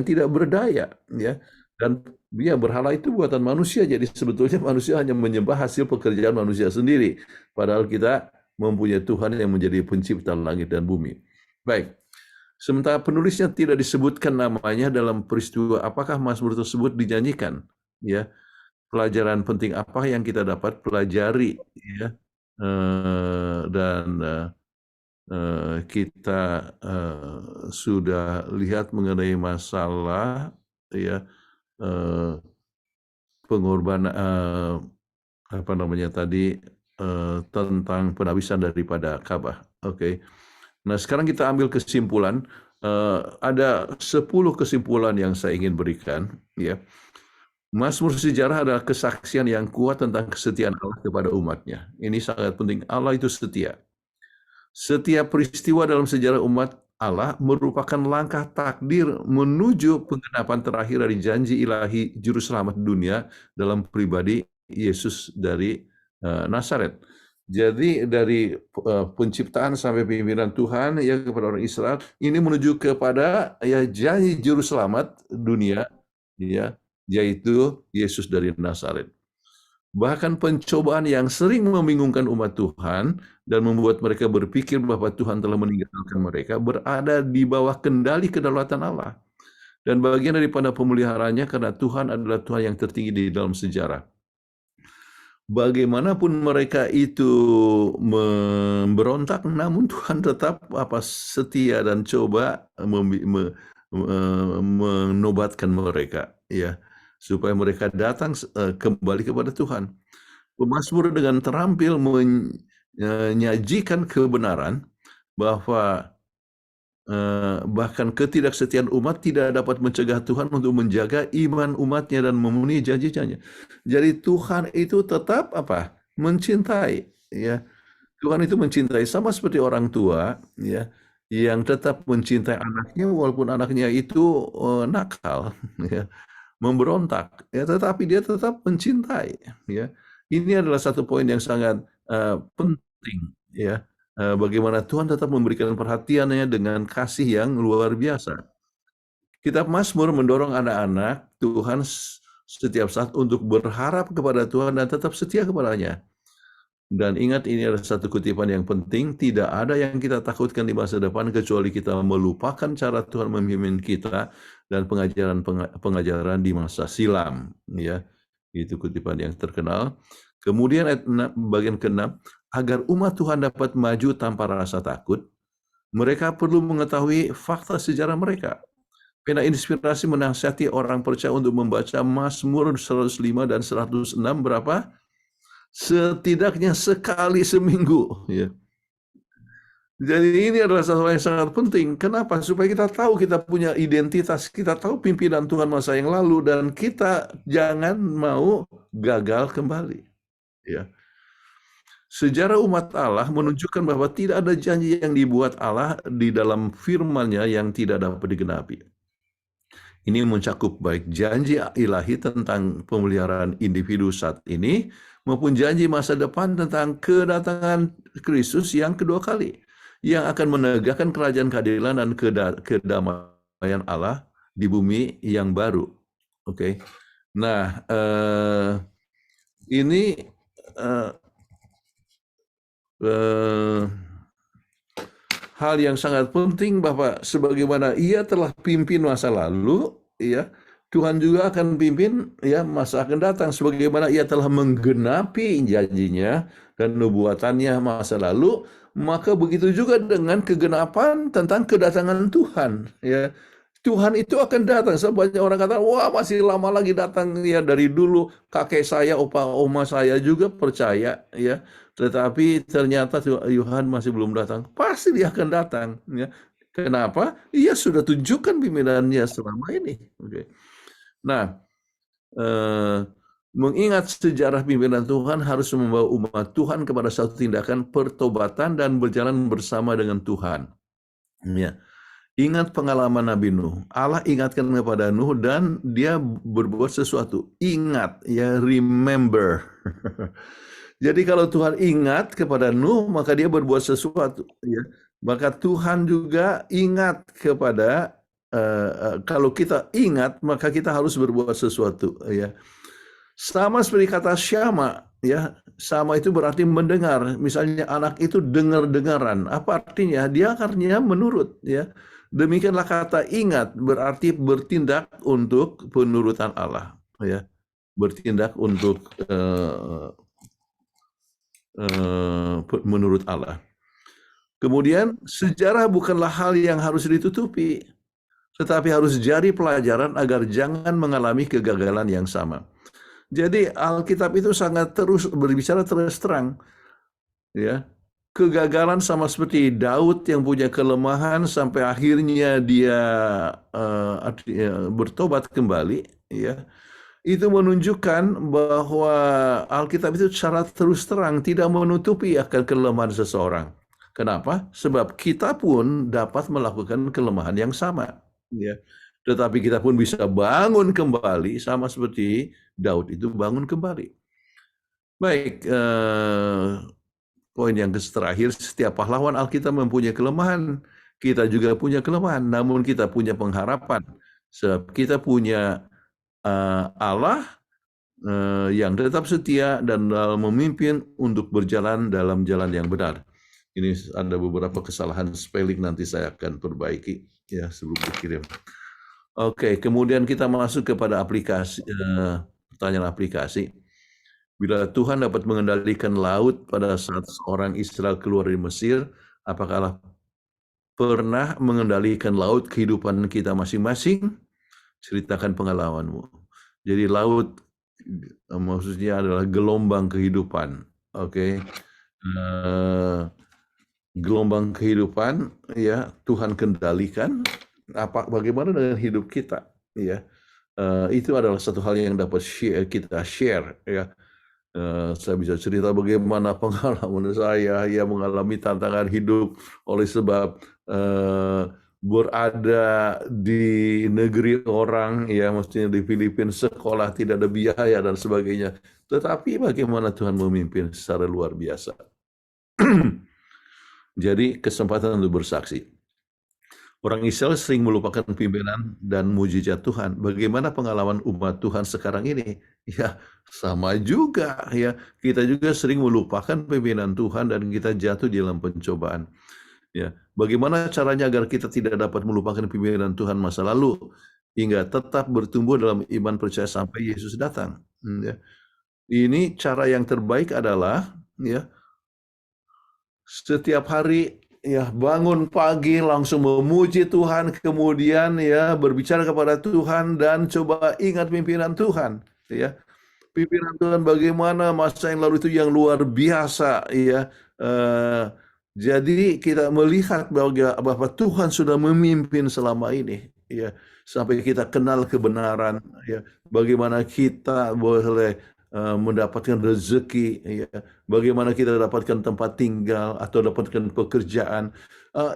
tidak berdaya, ya. Dan ya, berhala itu buatan manusia, jadi sebetulnya manusia hanya menyembah hasil pekerjaan manusia sendiri, padahal kita mempunyai Tuhan yang menjadi pencipta langit dan bumi. Baik, sementara penulisnya tidak disebutkan namanya dalam peristiwa apakah Mazmur tersebut dinyanyikan, ya. Pelajaran penting apa yang kita dapat pelajari, ya, dan kita sudah lihat mengenai masalah, ya, pengorbanan, apa namanya tadi, tentang penghabisan daripada Ka'bah. Oke. Nah, sekarang kita ambil kesimpulan. Ada 10 kesimpulan yang saya ingin berikan, ya. Mazmur sejarah adalah kesaksian yang kuat tentang kesetiaan Allah kepada umatnya. Ini sangat penting. Allah itu setia. Setiap peristiwa dalam sejarah umat Allah merupakan langkah takdir menuju penggenapan terakhir dari janji ilahi juru selamat dunia dalam pribadi Yesus dari Nazaret. Jadi dari penciptaan sampai pimpinan Tuhan, ya, kepada orang Israel, ini menuju kepada, ya, janji juru selamat dunia, ya, yaitu Yesus dari Nazaret. Bahkan pencobaan yang sering membingungkan umat Tuhan dan membuat mereka berpikir bahwa Tuhan telah meninggalkan mereka berada di bawah kendali kedaulatan Allah. dan bagian daripada pemeliharaannya karena Tuhan adalah Tuhan yang tertinggi di dalam sejarah. Bagaimanapun mereka itu memberontak, namun Tuhan tetap setia dan coba menobatkan mereka, ya, supaya mereka datang kembali kepada Tuhan. Pemazmur dengan terampil menyajikan kebenaran bahwa bahkan ketidaksetiaan umat tidak dapat mencegah Tuhan untuk menjaga iman umatnya dan memenuhi janji-janjinya. Jadi Tuhan itu tetap mencintai, ya. Tuhan itu mencintai sama seperti orang tua, ya, yang tetap mencintai anaknya walaupun anaknya itu nakal, ya, memberontak, ya, tetapi dia tetap mencintai, ya. Ini adalah satu poin yang sangat penting, ya. Bagaimana Tuhan tetap memberikan perhatiannya dengan kasih yang luar biasa. Kitab Mazmur mendorong anak-anak Tuhan setiap saat untuk berharap kepada Tuhan dan tetap setia kepadanya. Dan ingat, ini adalah satu kutipan yang penting, tidak ada yang kita takutkan di masa depan kecuali kita melupakan cara Tuhan memimpin kita dan pengajaran di masa silam, ya. Itu kutipan yang terkenal. Kemudian bagian ke-6, agar umat Tuhan dapat maju tanpa rasa takut, mereka perlu mengetahui fakta sejarah mereka. Pena inspirasi menasihati orang percaya untuk membaca Mazmur 105 dan 106 berapa? Setidaknya sekali seminggu, ya. Jadi ini adalah sesuatu yang sangat penting. Kenapa? Supaya kita tahu kita punya identitas, kita tahu pimpinan Tuhan masa yang lalu, dan kita jangan mau gagal kembali, ya. Sejarah umat Allah menunjukkan bahwa tidak ada janji yang dibuat Allah di dalam firman-Nya yang tidak dapat digenapi. Ini mencakup baik janji ilahi tentang pemeliharaan individu saat ini, maupun janji masa depan tentang kedatangan Kristus yang kedua kali, yang akan menegakkan kerajaan keadilan dan kedamaian Allah di bumi yang baru. Oke. Nah, ini hal yang sangat penting, bahwa sebagaimana Ia telah pimpin masa lalu, ya, Tuhan juga akan pimpin, ya, masa akan datang. Sebagaimana Ia telah menggenapi janjinya dan nubuatannya masa lalu, maka begitu juga dengan kegenapan tentang kedatangan Tuhan, ya. Tuhan itu akan datang. Sebanyak orang kata, wah, masih lama lagi datang, ya, dari dulu kakek saya, oma saya juga percaya, ya. Tetapi ternyata Tuhan masih belum datang. Pasti Dia akan datang, ya. Kenapa? Ia sudah tunjukkan pimpinannya selama ini. Oke. Nah, mengingat sejarah pimpinan Tuhan harus membawa umat Tuhan kepada satu tindakan pertobatan dan berjalan bersama dengan Tuhan. Ya. Ingat pengalaman Nabi Nuh. Allah ingatkan kepada Nuh dan dia berbuat sesuatu. Ingat, ya, remember. Jadi kalau Tuhan ingat kepada Nuh, maka dia berbuat sesuatu, ya. Maka Tuhan juga ingat kepada, kalau kita ingat, maka kita harus berbuat sesuatu, ya. Sama seperti kata syama, ya. Sama itu berarti mendengar. Misalnya anak itu dengar-dengaran. Apa artinya? Dia artinya menurut, ya. Demikianlah kata ingat, berarti bertindak untuk penurutan Allah, ya. Bertindak untuk menurut Allah. Kemudian sejarah bukanlah hal yang harus ditutupi, tetapi harus jadi pelajaran agar jangan mengalami kegagalan yang sama. Jadi Alkitab itu sangat berbicara terus terang, ya. Kegagalan sama seperti Daud yang punya kelemahan sampai akhirnya dia bertobat kembali, ya. Itu menunjukkan bahwa Alkitab itu secara terus terang tidak menutupi akan kelemahan seseorang. Kenapa? Sebab kita pun dapat melakukan kelemahan yang sama, ya. Tetapi kita pun bisa bangun kembali sama seperti Daud itu bangun kembali. Baik, poin yang terakhir, setiap pahlawan Alkitab mempunyai kelemahan. Kita juga punya kelemahan, namun kita punya pengharapan. Sebab kita punya Allah yang tetap setia dan memimpin untuk berjalan dalam jalan yang benar. Ini ada beberapa kesalahan spelling, nanti saya akan perbaiki, ya, sebelum dikirim. Oke, kemudian kita masuk kepada aplikasi, pertanyaan aplikasi. Bila Tuhan dapat mengendalikan laut pada saat seorang Israel keluar dari Mesir, apakah Allah pernah mengendalikan laut kehidupan kita masing-masing? Ceritakan pengalamanmu. Jadi laut maksudnya adalah gelombang kehidupan. Oke. Gelombang kehidupan ya Tuhan kendalikan. Bagaimana dengan hidup kita? Ya. Itu adalah satu hal yang dapat kita share ya. Saya bisa cerita bagaimana pengalaman saya yang mengalami tantangan hidup oleh sebab berada di negeri orang, ya maksudnya di Filipina, sekolah tidak ada biaya dan sebagainya. Tetapi bagaimana Tuhan memimpin secara luar biasa. Jadi kesempatan untuk bersaksi. Orang Israel sering melupakan pimpinan dan mujizat Tuhan. Bagaimana pengalaman umat Tuhan sekarang ini? Ya, sama juga ya. Kita juga sering melupakan pimpinan Tuhan dan kita jatuh di dalam pencobaan. Ya, bagaimana caranya agar kita tidak dapat melupakan pimpinan Tuhan masa lalu hingga tetap bertumbuh dalam iman percaya sampai Yesus datang? Ya. Ini cara yang terbaik adalah ya setiap hari ya bangun pagi langsung memuji Tuhan, kemudian ya berbicara kepada Tuhan dan coba ingat pimpinan Tuhan ya. Pimpinan Tuhan bagaimana masa yang lalu itu yang luar biasa ya. Jadi kita melihat bahwa Tuhan sudah memimpin selama ini ya, sampai kita kenal kebenaran ya, bagaimana kita boleh mendapatkan rezeki ya, bagaimana kita dapatkan tempat tinggal atau dapatkan pekerjaan.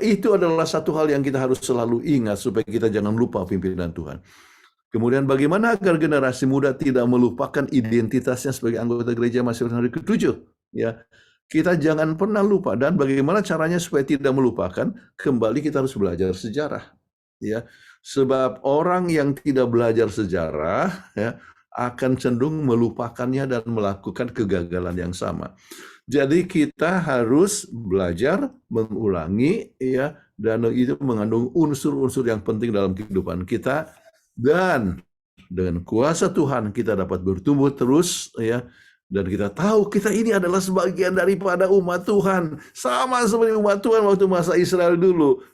Itu adalah satu hal yang kita harus selalu ingat supaya kita jangan lupa pimpinan Tuhan. Kemudian bagaimana agar generasi muda tidak melupakan identitasnya sebagai anggota gereja Mahasiswa hari ke-7 ya. Kita jangan pernah lupa, dan bagaimana caranya supaya tidak melupakan? Kembali kita harus belajar sejarah ya. Sebab orang yang tidak belajar sejarah ya akan cenderung melupakannya dan melakukan kegagalan yang sama. Jadi kita harus belajar mengulangi ya, dan itu mengandung unsur-unsur yang penting dalam kehidupan kita, dan dengan kuasa Tuhan kita dapat bertumbuh terus ya, dan kita tahu kita ini adalah sebagian daripada umat Tuhan, sama seperti umat Tuhan waktu masa Israel dulu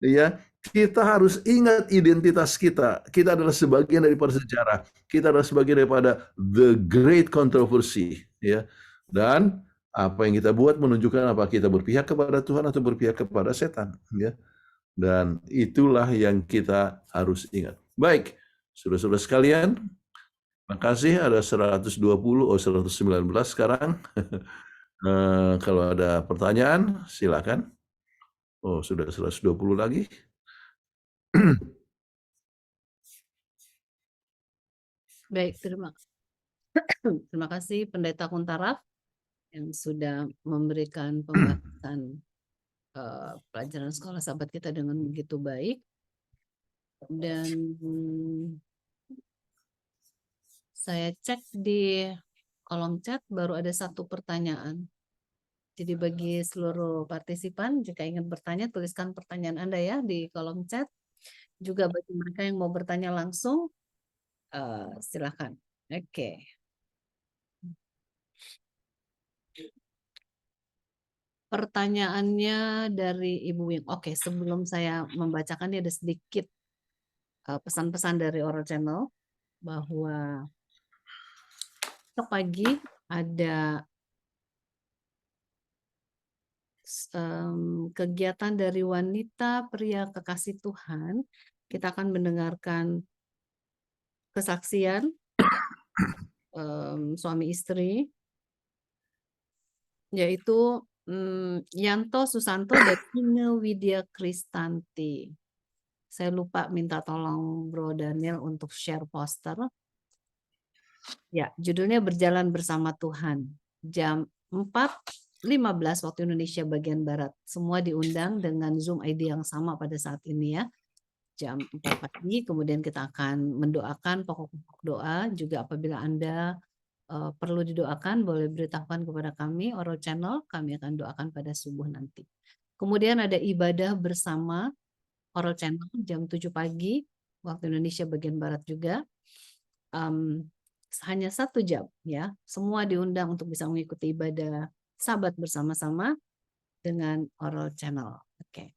ya. Kita harus ingat identitas kita. Kita adalah sebagian daripada sejarah. Kita adalah sebagian daripada the great controversy ya. Dan apa yang kita buat menunjukkan apa kita berpihak kepada Tuhan atau berpihak kepada setan ya. Dan itulah yang kita harus ingat. Baik, saudara-saudara sekalian, makasih. Ada 120 119 sekarang. Kalau ada pertanyaan silakan. Oh, sudah 120 lagi. Baik, terima kasih Pendeta Kuntaraf yang sudah memberikan pembahasan pelajaran sekolah sahabat kita dengan begitu baik. Dan saya cek di kolom chat baru ada satu pertanyaan. Jadi bagi seluruh partisipan, jika ingin bertanya, tuliskan pertanyaan Anda ya di kolom chat. Juga bagi mereka yang mau bertanya langsung, silakan. Oke. Pertanyaannya dari Ibu Wing. Oke, sebelum saya membacakan, ada sedikit pesan-pesan dari Oral Channel bahwa besok pagi ada kegiatan dari wanita pria kekasih Tuhan. Kita akan mendengarkan kesaksian suami istri, yaitu Yanto Susanto dan Ine Widya Kristanti. Saya lupa minta tolong Bro Daniel untuk share poster. Ya, judulnya Berjalan Bersama Tuhan. Jam 4.15 waktu Indonesia bagian Barat. Semua diundang dengan Zoom ID yang sama pada saat ini ya. Jam 4 pagi, kemudian kita akan mendoakan pokok-pokok doa. Juga apabila Anda perlu didoakan, boleh beritahukan kepada kami, Oral Channel, kami akan doakan pada subuh nanti. Kemudian ada ibadah bersama Oral Channel jam 7 pagi. waktu Indonesia bagian Barat juga. Hanya 1 jam ya. Semua diundang untuk bisa mengikuti ibadah Sabat bersama-sama dengan Oral Channel. Oke.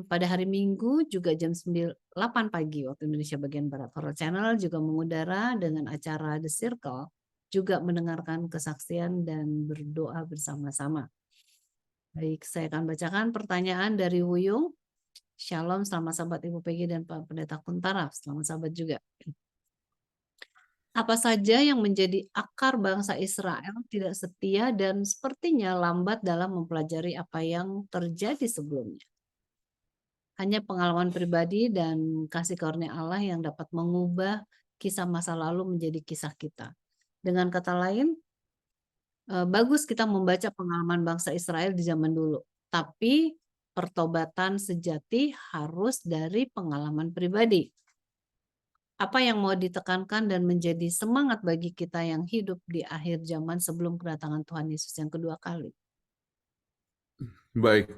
Pada hari Minggu juga jam 8 pagi waktu Indonesia bagian Barat. Oral Channel juga mengudara dengan acara The Circle, juga mendengarkan kesaksian dan berdoa bersama-sama. Baik, saya akan bacakan pertanyaan dari Wuyung. Shalom, selamat Sabat Ibu Peggy dan Pak Pendeta Kuntara. Selamat Sabat juga. Apa saja yang menjadi akar bangsa Israel tidak setia dan sepertinya lambat dalam mempelajari apa yang terjadi sebelumnya? Hanya pengalaman pribadi dan kasih karunia Allah yang dapat mengubah kisah masa lalu menjadi kisah kita. Dengan kata lain, bagus kita membaca pengalaman bangsa Israel di zaman dulu, tapi pertobatan sejati harus dari pengalaman pribadi. Apa yang mau ditekankan dan menjadi semangat bagi kita yang hidup di akhir zaman sebelum kedatangan Tuhan Yesus yang kedua kali? Baik,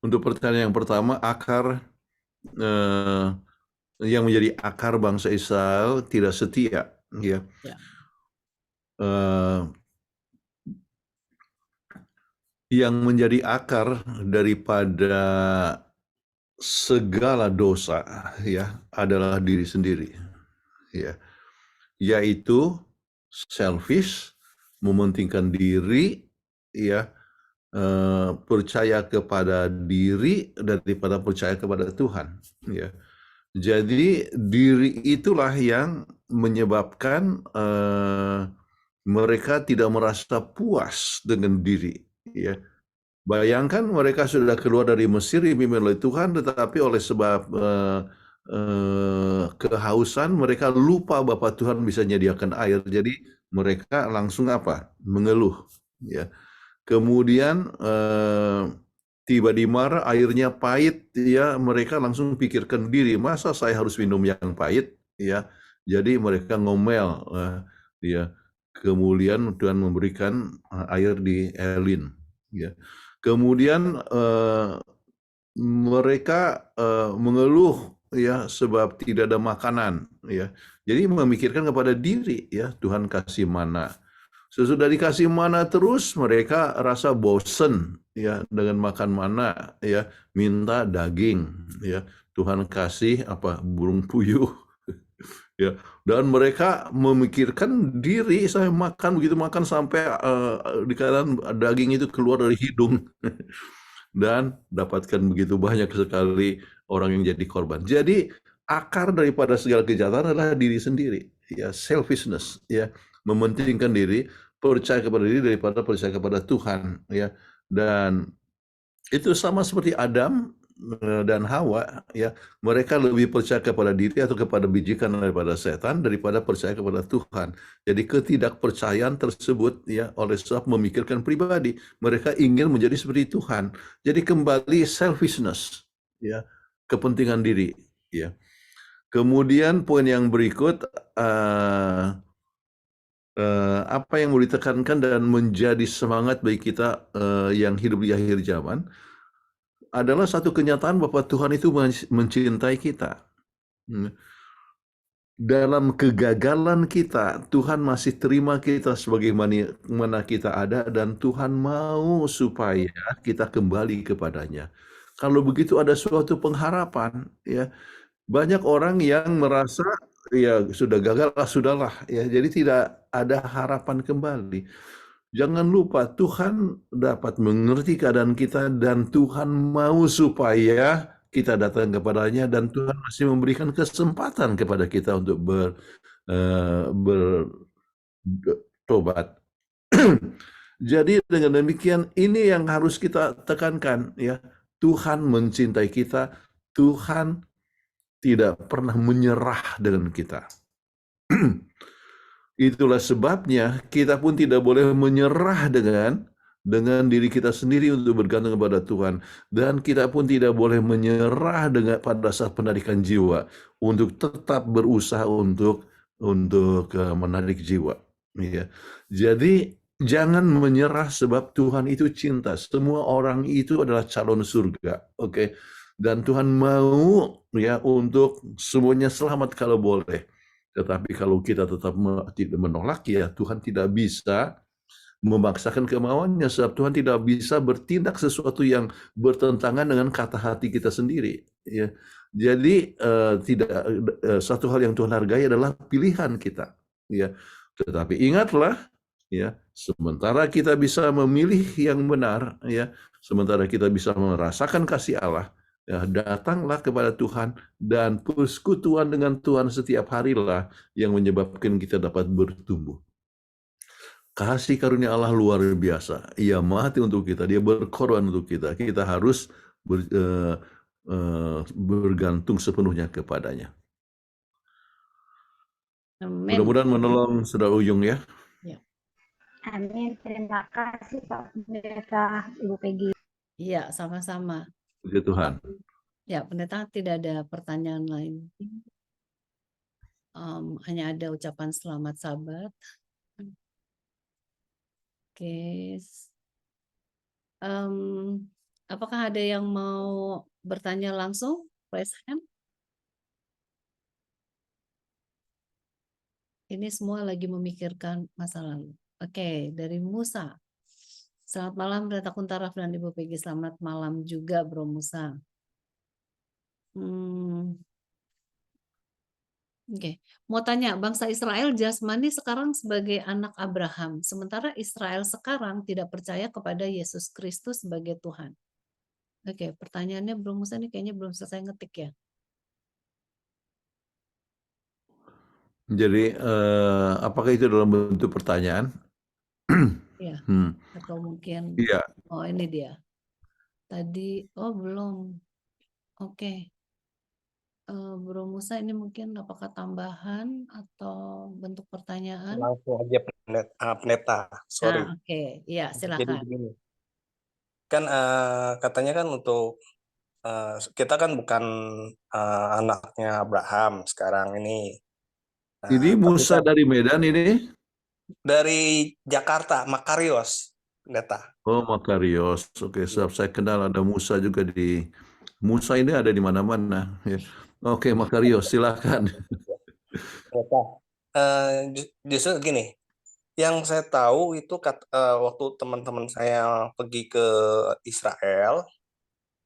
untuk pertanyaan yang pertama, akar yang menjadi akar bangsa Israel tidak setia, ya. Ya. Yang menjadi akar daripada segala dosa, ya, adalah diri sendiri, ya, yaitu selfish, mementingkan diri, ya, percaya kepada diri daripada percaya kepada Tuhan, ya. Jadi diri itulah yang menyebabkan mereka tidak merasa puas dengan diri, ya. Bayangkan mereka sudah keluar dari Mesir dipimpin oleh Tuhan, tetapi oleh sebab kehausan mereka lupa bahwa Tuhan bisa menyediakan air. Jadi mereka langsung apa? Mengeluh, ya. Kemudian tiba di Mara, airnya pahit, ya, mereka langsung pikirkan diri, masa saya harus minum yang pahit, ya. Jadi mereka ngomel, ya. Kemudian Tuhan memberikan air di Elin, ya. Kemudian mereka mengeluh, ya, sebab tidak ada makanan, ya. Jadi memikirkan kepada diri, ya, Tuhan kasih mana. Sesudah dikasih mana terus mereka rasa bosen, ya, dengan makan mana, ya, minta daging, ya. Tuhan kasih apa? Burung puyuh. Ya, dan mereka memikirkan diri, saya makan, begitu makan sampai di kanan daging itu keluar dari hidung dan dapatkan begitu banyak sekali orang yang jadi korban. Jadi akar daripada segala kejahatan adalah diri sendiri, ya, selfishness, ya, mementingkan diri, percaya kepada diri daripada percaya kepada Tuhan, ya. Dan itu sama seperti Adam dan Hawa, ya, mereka lebih percaya kepada diri atau kepada bijikan daripada setan daripada percaya kepada Tuhan. Jadi ketidakpercayaan tersebut, ya, oleh sebab memikirkan pribadi, mereka ingin menjadi seperti Tuhan. Jadi kembali selfishness, ya, kepentingan diri, ya. Kemudian poin yang berikut, apa yang mau ditekankan dan menjadi semangat bagi kita yang hidup di akhir zaman adalah satu kenyataan bahwa Tuhan itu mencintai kita. Dalam kegagalan kita, Tuhan masih terima kita sebagaimana kita ada, dan Tuhan mau supaya kita kembali kepadanya. Kalau begitu ada suatu pengharapan, ya. Banyak orang yang merasa, ya, sudah gagal, sudahlah, ya, jadi tidak ada harapan kembali. Jangan lupa Tuhan dapat mengerti keadaan kita dan Tuhan mau supaya kita datang kepadanya, dan Tuhan masih memberikan kesempatan kepada kita untuk bertobat. Jadi dengan demikian ini yang harus kita tekankan, ya. Tuhan mencintai kita, Tuhan tidak pernah menyerah dengan kita. Itulah sebabnya kita pun tidak boleh menyerah dengan diri kita sendiri untuk bergantung kepada Tuhan, dan kita pun tidak boleh menyerah pada saat penarikan jiwa untuk tetap berusaha untuk menarik jiwa, ya. Jadi jangan menyerah sebab Tuhan itu cinta. Semua orang itu adalah calon surga, oke. Dan Tuhan mau ya untuk semuanya selamat kalau boleh. Tetapi kalau kita tetap tidak menolak, ya Tuhan tidak bisa memaksakan kemauannya, sebab Tuhan tidak bisa bertindak sesuatu yang bertentangan dengan kata hati kita sendiri. Ya. Jadi satu hal yang Tuhan hargai adalah pilihan kita. Ya. Tetapi ingatlah, ya, sementara kita bisa memilih yang benar, ya, sementara kita bisa merasakan kasih Allah, ya, datanglah kepada Tuhan dan persekutuan dengan Tuhan setiap harilah yang menyebabkan kita dapat bertumbuh. Kasih karunia Allah luar biasa. Ia mati untuk kita, dia berkorban untuk kita. Kita harus bergantung sepenuhnya kepadanya. Amin. Mudah-mudahan menolong Saudara Ujung ya. Ya. Amin. Terima kasih Pak Pendeta, Ibu Peggy. Iya, sama-sama. Puji Tuhan. Ya, Pendeta tidak ada pertanyaan lain. Hanya ada ucapan selamat Sabat. Oke. Apakah ada yang mau bertanya langsung? Raise hand. Ini semua lagi memikirkan masa lalu. Oke, dari Musa. Selamat malam, Pendeta Kuntaraf dan Ibu Peggy. Selamat malam juga, Bro Musa. Oke, mau tanya, bangsa Israel jasmani sekarang sebagai anak Abraham, sementara Israel sekarang tidak percaya kepada Yesus Kristus sebagai Tuhan. Oke, pertanyaannya Bro Musa ini kayaknya belum selesai ngetik ya. Jadi apakah itu dalam bentuk pertanyaan? Iya, atau mungkin, Iya. oh ini dia. Tadi, oh belum. Oke. Bro Musa ini mungkin apakah tambahan atau bentuk pertanyaan? Langsung aja Pendeta, sorry. Oke, iya Jadi silakan. begini, kan katanya kan untuk kita kan bukan anaknya Abraham sekarang ini. Ini Musa tapi kan dari Medan ini? dari Jakarta, Makarios, Pendeta. Oh, Makarios. Oke, sebab saya kenal ada Musa juga di Musa ini ada di mana-mana. Ya. Oke, Makarios, silakan. Pendeta, justru gini, yang saya tahu itu waktu teman-teman saya pergi ke Israel,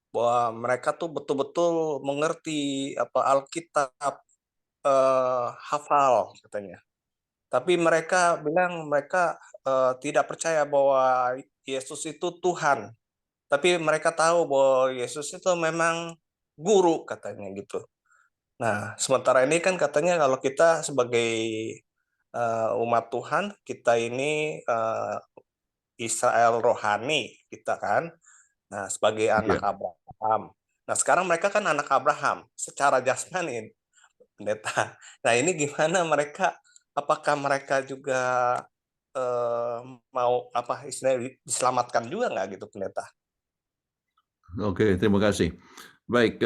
bahwa mereka tuh betul-betul mengerti apa Alkitab, hafal katanya. Tapi mereka bilang mereka tidak percaya bahwa Yesus itu Tuhan. Tapi mereka tahu bahwa Yesus itu memang guru katanya gitu. Nah, sementara ini kan katanya kalau kita sebagai umat Tuhan, kita ini Israel rohani kita kan. Nah, sebagai anak Abraham. Nah, sekarang mereka kan anak Abraham secara jasmani, Pendeta. Nah, ini gimana mereka? Apakah mereka juga mau apa istilahnya diselamatkan juga nggak gitu, Pendeta? Oke, terima kasih. Baik,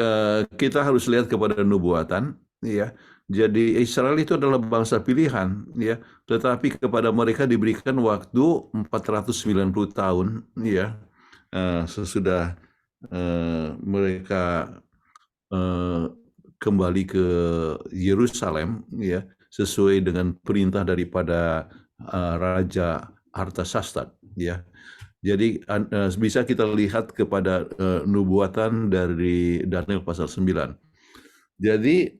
kita harus lihat kepada nubuatan, ya. Jadi Israel itu adalah bangsa pilihan, ya. Tetapi kepada mereka diberikan waktu 490 tahun, ya. Sesudah mereka kembali ke Yerusalem, ya, sesuai dengan perintah daripada Raja Artasasta, ya. Jadi bisa kita lihat kepada nubuatan dari Daniel pasal 9. Jadi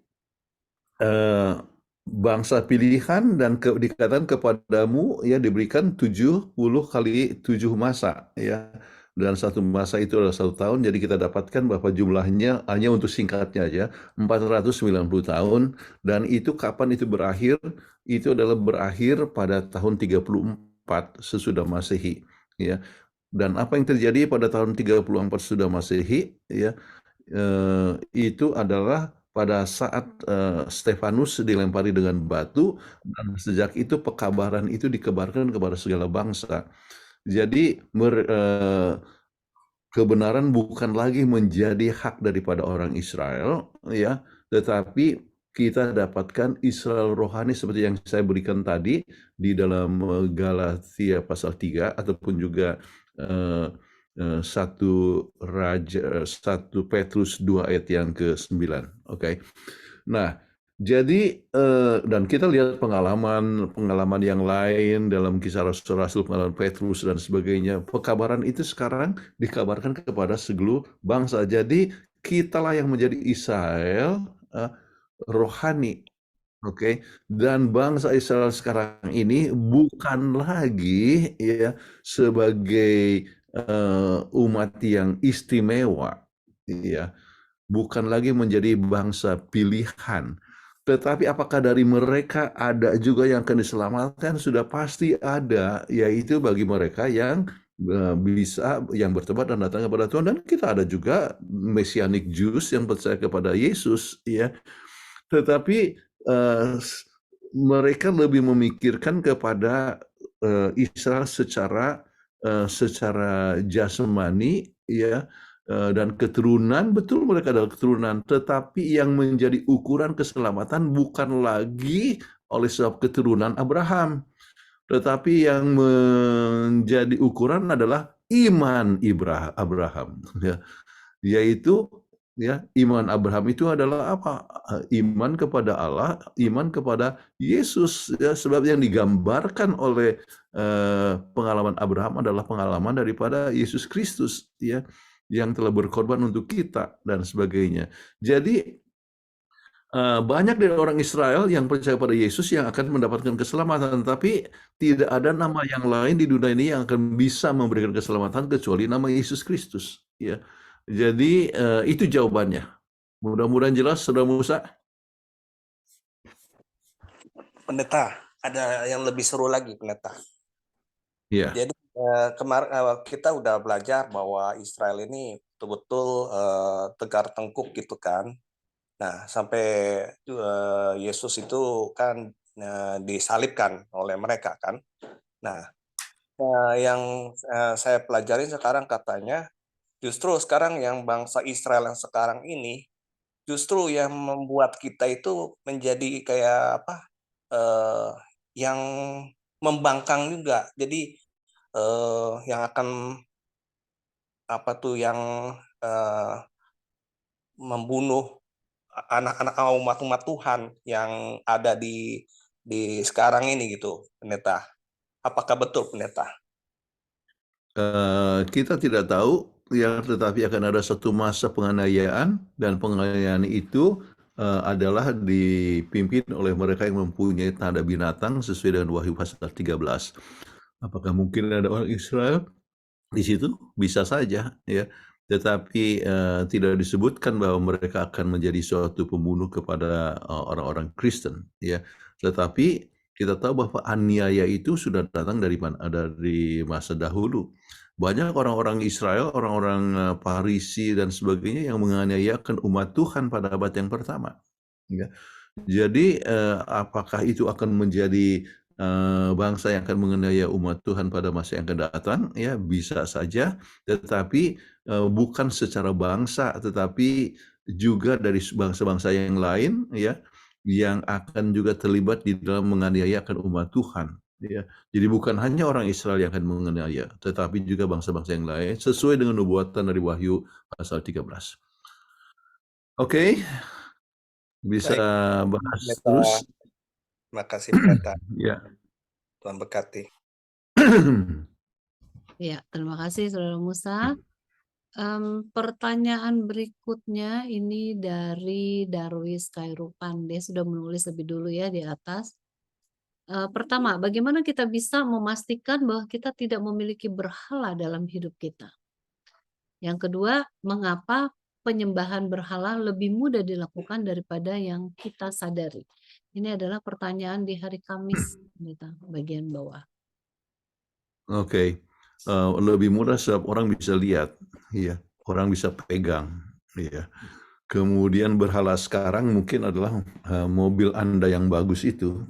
bangsa pilihan dan dikatakan kepadamu ya diberikan 70 kali 7 masa ya. Dan satu masa itu adalah 1 tahun, jadi kita dapatkan bahwa jumlahnya hanya untuk singkatnya aja 490 tahun, dan itu kapan itu berakhir? Itu adalah berakhir pada tahun 34 sesudah Masehi ya. Dan apa yang terjadi pada tahun 34 sudah Masehi ya, itu adalah pada saat Stefanus dilempari dengan batu, dan sejak itu pekabaran itu dikebarkan kepada segala bangsa. Jadi kebenaran bukan lagi menjadi hak daripada orang Israel ya, tetapi kita dapatkan Israel rohani seperti yang saya berikan tadi di dalam Galatia pasal 3 ataupun juga 1 Petrus 2 ayat yang ke-9. Oke. Nah, jadi dan kita lihat pengalaman yang lain dalam kisah Rasul-Rasul, pengalaman Petrus dan sebagainya. Pekabaran itu sekarang dikabarkan kepada seluruh bangsa. Jadi kitalah yang menjadi Israel rohani. Oke, dan bangsa Israel sekarang ini bukan lagi ya sebagai umat yang istimewa, ya, bukan lagi menjadi bangsa pilihan. Tetapi apakah dari mereka ada juga yang akan diselamatkan? Sudah pasti ada, yaitu bagi mereka yang yang bertobat dan datang kepada Tuhan. Dan kita ada juga Messianic Jews yang percaya kepada Yesus, ya. Tetapi mereka lebih memikirkan kepada Israel secara jasmani, ya, dan keturunan. Betul, mereka adalah keturunan, tetapi yang menjadi ukuran keselamatan bukan lagi oleh sebab keturunan Abraham, tetapi yang menjadi ukuran adalah iman Abraham, ya, yaitu ya, iman Abraham itu adalah apa? Iman kepada Allah, iman kepada Yesus, ya, sebab yang digambarkan oleh pengalaman Abraham adalah pengalaman daripada Yesus Kristus, ya, yang telah berkorban untuk kita dan sebagainya. Jadi banyak dari orang Israel yang percaya pada Yesus yang akan mendapatkan keselamatan, tapi tidak ada nama yang lain di dunia ini yang akan bisa memberikan keselamatan kecuali nama Yesus Kristus, ya. Jadi itu jawabannya. Mudah-mudahan jelas, Saudara Musa. Pendeta, ada yang lebih seru lagi, Pendeta. Iya. Jadi kemarin kita udah belajar bahwa Israel ini betul-betul tegar tengkuk gitu kan. Nah, sampai Yesus itu kan disalibkan oleh mereka kan. Nah, yang saya pelajari sekarang katanya justru sekarang yang bangsa Israel yang sekarang ini justru yang membuat kita itu menjadi kayak apa? Yang membangkang juga. Jadi yang akan apa tuh yang membunuh anak-anak umat Tuhan yang ada di sekarang ini gitu, Pendeta. Apakah betul, Pendeta? Kita tidak tahu, ya, tetapi akan ada satu masa penganiayaan, dan penganiayaan itu adalah dipimpin oleh mereka yang mempunyai tanda binatang sesuai dengan Wahyu pasal 13. Apakah mungkin ada orang Israel di situ? Bisa saja, ya. Tetapi tidak disebutkan bahwa mereka akan menjadi suatu pembunuh kepada orang-orang Kristen, ya. Tetapi kita tahu bahwa aniaya itu sudah datang dari masa dahulu. Banyak orang-orang Israel, orang-orang Farisi dan sebagainya yang menganiayakan umat Tuhan pada abad yang pertama, ya. Jadi apakah itu akan menjadi bangsa yang akan menganiaya umat Tuhan pada masa yang akan datang? Ya, bisa saja, tetapi bukan secara bangsa, tetapi juga dari bangsa-bangsa yang lain, ya, yang akan juga terlibat di dalam menganiayakan umat Tuhan, ya. Jadi bukan hanya orang Israel yang akan menganiaya, tetapi juga bangsa-bangsa yang lain sesuai dengan nubuatan dari Wahyu pasal 13. Oke. Bisa bahas Pendeta. terus. Terima kasih, Pendeta. Ya. Tuhan berkati. Ya, terima kasih Saudara Musa. Pertanyaan berikutnya ini dari Darwis Khairupan. Dia sudah menulis lebih dulu ya di atas. Pertama, bagaimana kita bisa memastikan bahwa kita tidak memiliki berhala dalam hidup kita? Yang kedua, mengapa penyembahan berhala lebih mudah dilakukan daripada yang kita sadari? Ini adalah pertanyaan di hari Kamis, bagian bawah. Oke. Lebih mudah sebab orang bisa lihat, ya, orang bisa pegang, ya. Kemudian berhala sekarang mungkin adalah mobil Anda yang bagus itu,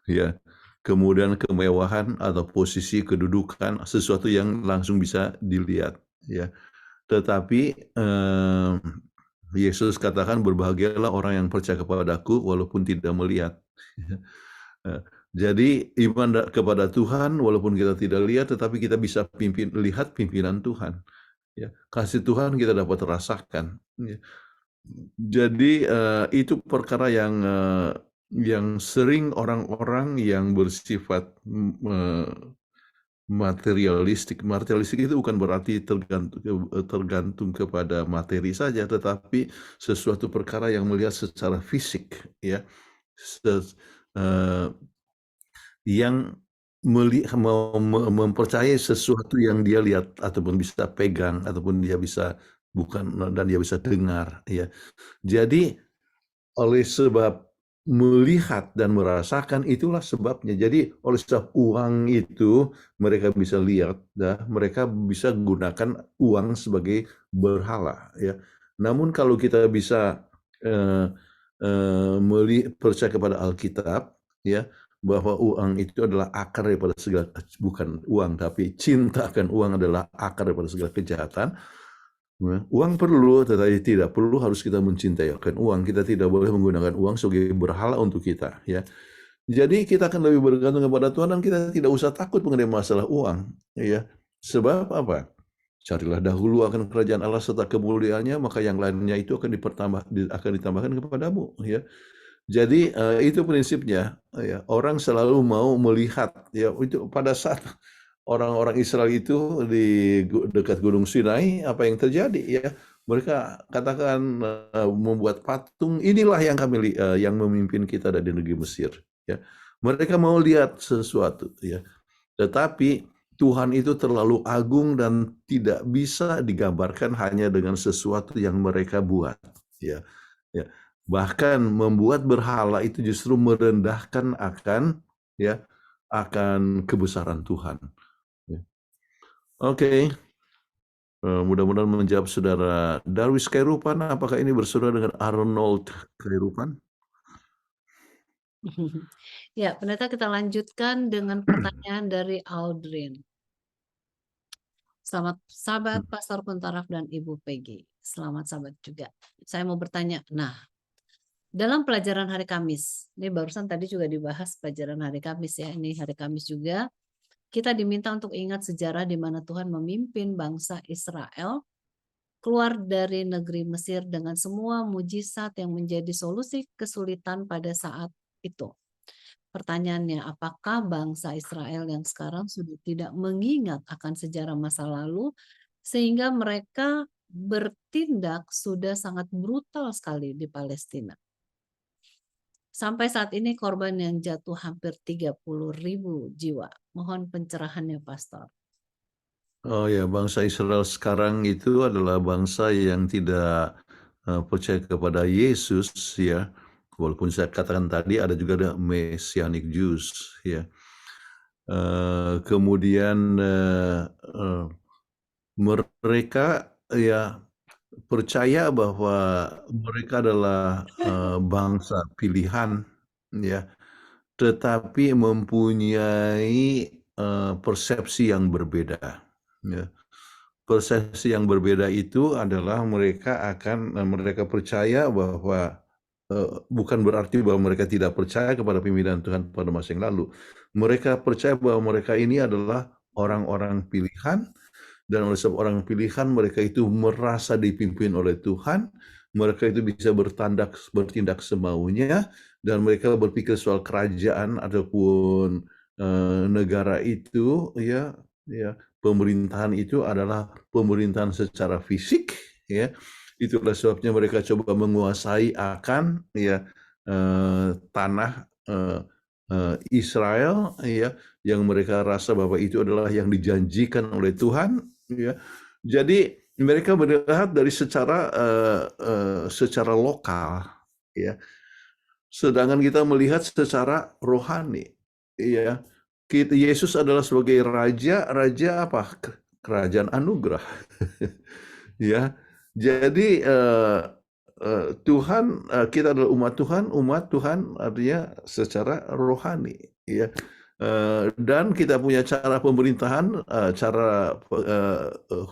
ya. Kemudian kemewahan atau posisi kedudukan, sesuatu yang langsung bisa dilihat, ya. Tetapi Yesus katakan, berbahagialah orang yang percaya kepadaku walaupun tidak melihat. Jadi iman kepada Tuhan walaupun kita tidak lihat, tetapi kita bisa lihat pimpinan Tuhan. Ya, kasih Tuhan kita dapat rasakan. Ya. Jadi itu perkara yang sering orang-orang yang bersifat materialistik. Materialistik itu bukan berarti tergantung kepada materi saja, tetapi sesuatu perkara yang melihat secara fisik, ya, yang mempercayai sesuatu yang dia lihat ataupun bisa pegang ataupun dia bisa dan dia bisa dengar, ya. Jadi oleh sebab melihat dan merasakan itulah sebabnya. Jadi oleh sebab uang itu mereka bisa lihat, mereka bisa gunakan uang sebagai berhala, ya. Namun kalau kita bisa percaya kepada Alkitab, ya, bahwa uang itu adalah akar daripada segala, bukan uang tapi cinta akan uang adalah akar daripada segala kejahatan. Uang perlu, tetapi tidak perlu harus kita mencintai akan uang. Kita tidak boleh menggunakan uang sebagai berhala untuk kita, ya. Jadi kita akan lebih bergantung kepada Tuhan dan kita tidak usah takut mengenai masalah uang, ya. Sebab apa? Carilah dahulu akan kerajaan Allah serta kemuliaannya, maka yang lainnya itu akan ditambahkan kepadamu, ya. Jadi itu prinsipnya, ya. Orang selalu mau melihat, ya. Itu pada saat orang-orang Israel itu di dekat Gunung Sinai, apa yang terjadi, ya? Mereka katakan membuat patung, inilah yang yang memimpin kita dari negeri Mesir, ya. Mereka mau lihat sesuatu, ya. Tetapi Tuhan itu terlalu agung dan tidak bisa digambarkan hanya dengan sesuatu yang mereka buat, ya. Ya. Bahkan membuat berhala itu justru merendahkan akan kebesaran Tuhan. Oke. Mudah-mudahan menjawab Saudara Darwis Khairupan. Apakah ini bersaudara dengan Arnold Khairupan? Ya, pendeta, kita lanjutkan dengan pertanyaan dari Aldrin. Selamat sahabat Pastor Kuntaraf dan Ibu Peggy. Selamat sahabat juga. Saya mau bertanya, nah, dalam pelajaran hari Kamis, ini barusan tadi juga dibahas pelajaran hari Kamis, ya, ini hari Kamis juga, kita diminta untuk ingat sejarah di mana Tuhan memimpin bangsa Israel keluar dari negeri Mesir dengan semua mujizat yang menjadi solusi kesulitan pada saat itu. Pertanyaannya, apakah bangsa Israel yang sekarang sudah tidak mengingat akan sejarah masa lalu sehingga mereka bertindak sudah sangat brutal sekali di Palestina? Sampai saat ini korban yang jatuh hampir 30.000 jiwa. Mohon pencerahannya, Pastor. Oh ya, bangsa Israel sekarang itu adalah bangsa yang tidak percaya kepada Yesus, ya. Walaupun saya katakan tadi ada juga ada Messianic Jews, ya. Kemudian mereka ya percaya bahwa mereka adalah bangsa pilihan, ya, tetapi mempunyai persepsi yang berbeda, ya. Persepsi yang berbeda itu adalah mereka percaya bahwa bukan berarti bahwa mereka tidak percaya kepada pimpinan Tuhan pada masa yang lalu. Mereka percaya bahwa mereka ini adalah orang-orang pilihan, dan oleh sebab orang pilihan mereka itu merasa dipimpin oleh Tuhan, mereka itu bisa bertindak semaunya, dan mereka berpikir soal kerajaan ataupun negara itu, ya, pemerintahan itu adalah pemerintahan secara fisik, ya. Itulah sebabnya mereka coba menguasai akan tanah Israel, ya, yang mereka rasa bahwa itu adalah yang dijanjikan oleh Tuhan, ya. Jadi mereka melihat dari secara lokal, ya. Sedangkan kita melihat secara rohani, ya. Yesus adalah sebagai raja apa? Kerajaan anugerah. Ya. Jadi Tuhan, kita adalah umat Tuhan artinya secara rohani, ya. Dan kita punya cara pemerintahan, cara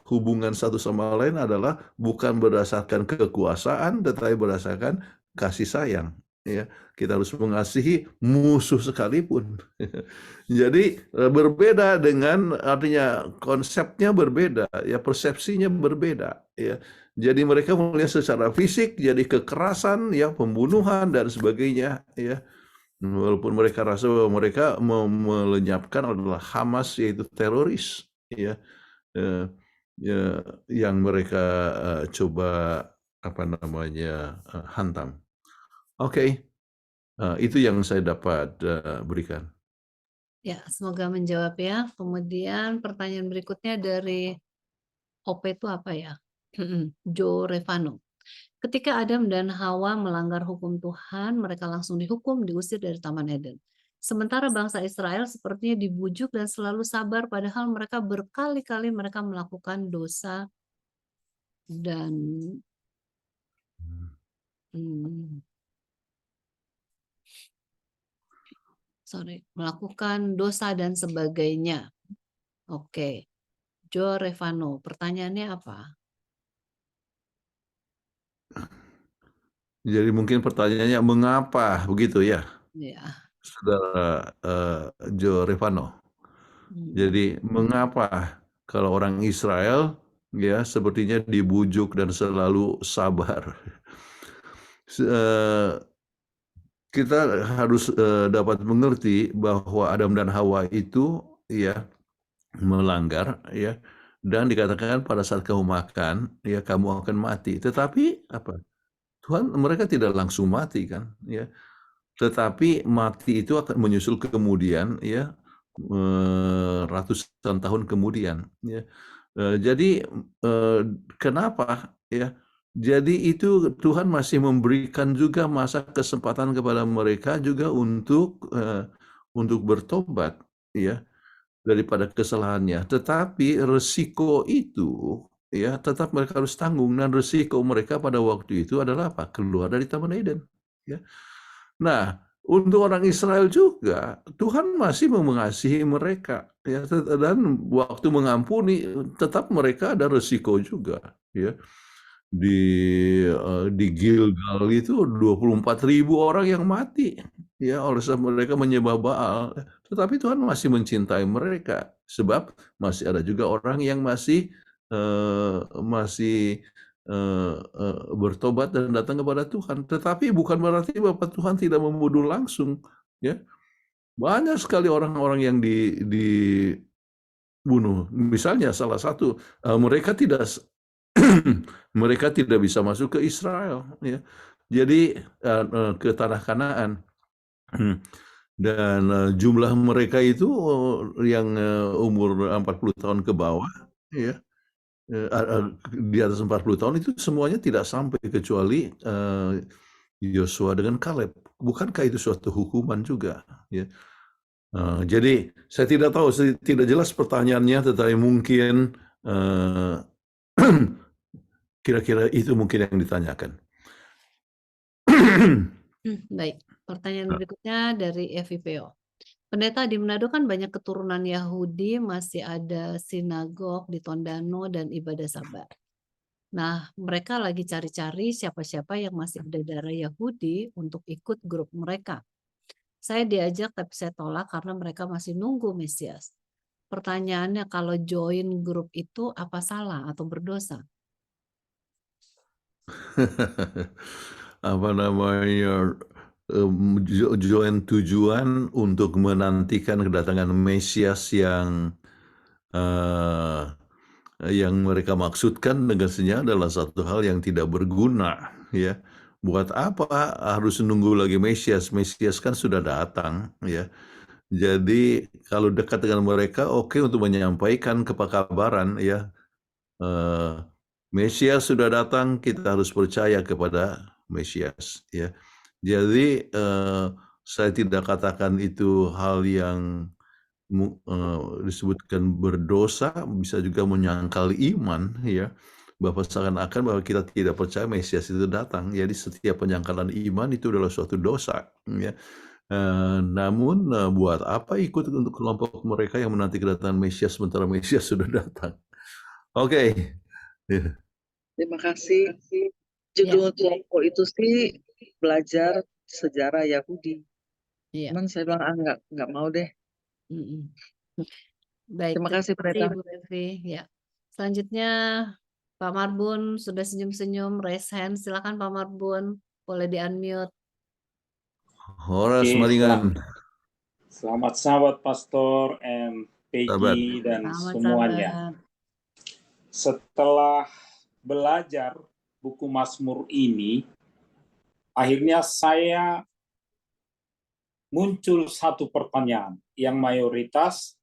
hubungan satu sama lain adalah bukan berdasarkan kekuasaan, tetapi berdasarkan kasih sayang, ya. Kita harus mengasihi musuh sekalipun. Jadi berbeda dengan, artinya konsepnya berbeda, ya persepsinya berbeda, ya. Jadi mereka melihat secara fisik, jadi kekerasan, ya pembunuhan dan sebagainya, ya. Walaupun mereka rasa bahwa mereka melenyapkan adalah Hamas, yaitu teroris, ya, ya yang mereka coba hantam. Oke. Itu yang saya dapat berikan. Ya, semoga menjawab ya. Kemudian pertanyaan berikutnya dari OP itu apa ya? Joe Revano. Ketika Adam dan Hawa melanggar hukum Tuhan, mereka langsung dihukum, diusir dari Taman Eden. Sementara bangsa Israel sepertinya dibujuk dan selalu sabar, padahal mereka berkali-kali mereka melakukan dosa dan melakukan dosa dan sebagainya. Oke, Joe Revano, pertanyaannya apa? Jadi mungkin pertanyaannya mengapa begitu ya, Ya. Saudara Joe Revano. Jadi mengapa kalau orang Israel ya sepertinya dibujuk dan selalu sabar? Kita harus dapat mengerti bahwa Adam dan Hawa itu ya melanggar, ya, dan dikatakan pada saat kamu makan ya kamu akan mati. Tetapi apa? Tuhan, mereka tidak langsung mati kan, ya. Tetapi mati itu akan menyusul kemudian, ya, ratusan tahun kemudian, ya. Jadi kenapa, ya? Jadi itu Tuhan masih memberikan juga masa kesempatan kepada mereka juga untuk bertobat, ya, daripada kesalahannya. Tetapi resiko itu, ya, tetap mereka harus tanggung, dan resiko mereka pada waktu itu adalah apa? Keluar dari Taman Eden, ya. Nah, untuk orang Israel juga Tuhan masih mengasihi mereka, ya, dan waktu mengampuni tetap mereka ada resiko juga, ya. Di Gilgal itu 24.000 orang yang mati, ya, oleh sebab mereka menyembah Baal. Tetapi Tuhan masih mencintai mereka, sebab masih ada juga orang yang masih bertobat dan datang kepada Tuhan. Tetapi bukan berarti bahwa Tuhan tidak membunuh langsung, ya. Banyak sekali orang-orang yang dibunuh. Misalnya salah satu, mereka tidak mereka tidak bisa masuk ke Israel, ya. Jadi ke tanah Kanaan. Dan jumlah mereka itu yang umur 40 tahun ke bawah, ya, di atas 40 tahun itu semuanya tidak sampai kecuali Yosua dengan Kaleb. Bukankah itu suatu hukuman juga, ya? Jadi saya tidak tahu, tidak jelas pertanyaannya, tetapi mungkin kira-kira itu mungkin yang ditanyakan. Baik, pertanyaan berikutnya dari FIPO. Pendeta, di Manado kan banyak keturunan Yahudi, masih ada sinagog di Tondano dan ibadah Sabat. Nah, mereka lagi cari-cari siapa-siapa yang masih berdarah Yahudi untuk ikut grup mereka. Saya diajak tapi saya tolak karena mereka masih nunggu Mesias. Pertanyaannya, kalau join grup itu apa salah atau berdosa? Apa namanya, join tujuan untuk menantikan kedatangan Mesias yang mereka maksudkan dengannya adalah satu hal yang tidak berguna, ya. Buat apa harus nunggu lagi Mesias? Mesias kan sudah datang, ya. Jadi kalau dekat dengan mereka, oke, untuk menyampaikan kepakabaran, ya. Mesias sudah datang, kita harus percaya kepada Mesias, ya. Jadi saya tidak katakan itu hal yang disebutkan berdosa, bisa juga menyangkal iman, ya, bahwa seakan-akan bahwa kita tidak percaya Mesias itu datang. Jadi setiap penyangkalan iman itu adalah suatu dosa, ya. Namun buat apa ikut untuk kelompok mereka yang menanti kedatangan Mesias sementara Mesias sudah datang? Oke. Terima kasih. Judul kelompok itu sih belajar sejarah Yahudi. Iya. Cuman saya bilang nggak mau deh. Mm-mm. Baik, Terima terima kasih kasih Pendeta. Bu Revi. Ya. Selanjutnya Pak Marbun sudah senyum-senyum, raise hand. Silakan Pak Marbun, boleh di-unmute. Horas Oke, Malingan, selamat sahabat Pastor and sahabat. Peggy dan Selamat semuanya. sahabat. Setelah belajar buku Mazmur ini, akhirnya saya muncul satu pertanyaan yang mayoritas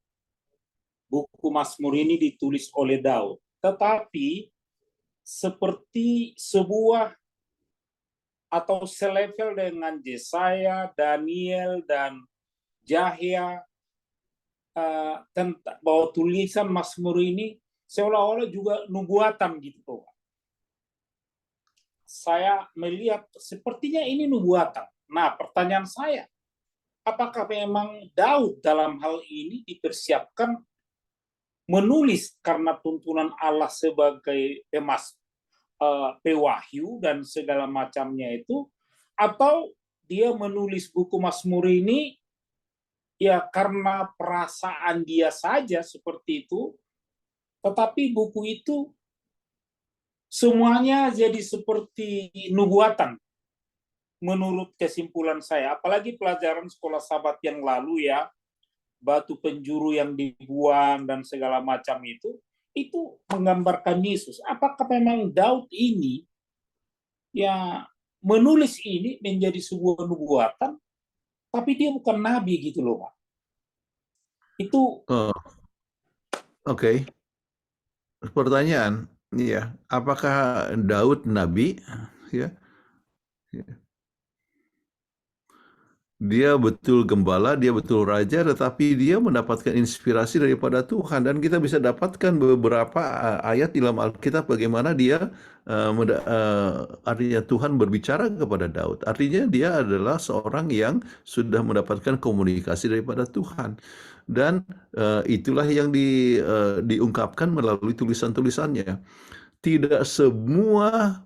buku Mazmur ini ditulis oleh Daud. Tetapi seperti sebuah atau selevel dengan Yesaya, Daniel, dan Yahya, tentang bahwa tulisan Mazmur ini seolah-olah juga nubuatan gitu. Saya melihat sepertinya ini nubuatan. Nah, pertanyaan saya, apakah memang Daud dalam hal ini dipersiapkan menulis karena tuntunan Allah sebagai pewahyu dan segala macamnya itu, atau dia menulis buku Mazmur ini ya karena perasaan dia saja seperti itu, tetapi buku itu semuanya jadi seperti nubuatan menurut kesimpulan saya. Apalagi pelajaran sekolah Sabat yang lalu ya, batu penjuru yang dibuang dan segala macam itu menggambarkan Yesus. Apakah memang Daud ini ya menulis ini menjadi sebuah nubuatan, tapi dia bukan nabi gitu loh, Pak. Itu Oke. Pertanyaan, ya, apakah Daud nabi? Ya, dia betul gembala, dia betul raja, tetapi dia mendapatkan inspirasi daripada Tuhan, dan kita bisa dapatkan beberapa ayat di dalam Alkitab bagaimana dia artinya Tuhan berbicara kepada Daud. Artinya dia adalah seorang yang sudah mendapatkan komunikasi daripada Tuhan, dan itulah yang diungkapkan melalui tulisan-tulisannya. Tidak semua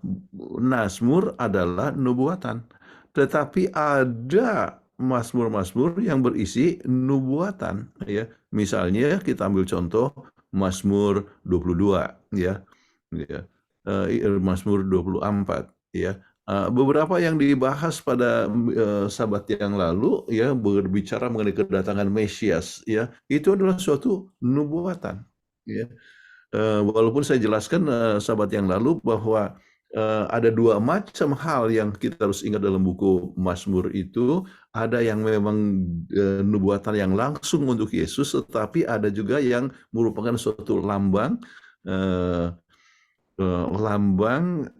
Mazmur adalah nubuatan, tetapi ada Mazmur-Mazmur yang berisi nubuatan, ya. Misalnya kita ambil contoh Mazmur 22, ya. Mazmur 24, ya. Beberapa yang dibahas pada Sabat yang lalu, ya, berbicara mengenai kedatangan Mesias, ya. Itu adalah suatu nubuatan, ya. Walaupun saya jelaskan Sabat yang lalu bahwa ada dua macam hal yang kita harus ingat dalam buku Mazmur itu. Ada yang memang nubuatan yang langsung untuk Yesus, tetapi ada juga yang merupakan suatu lambang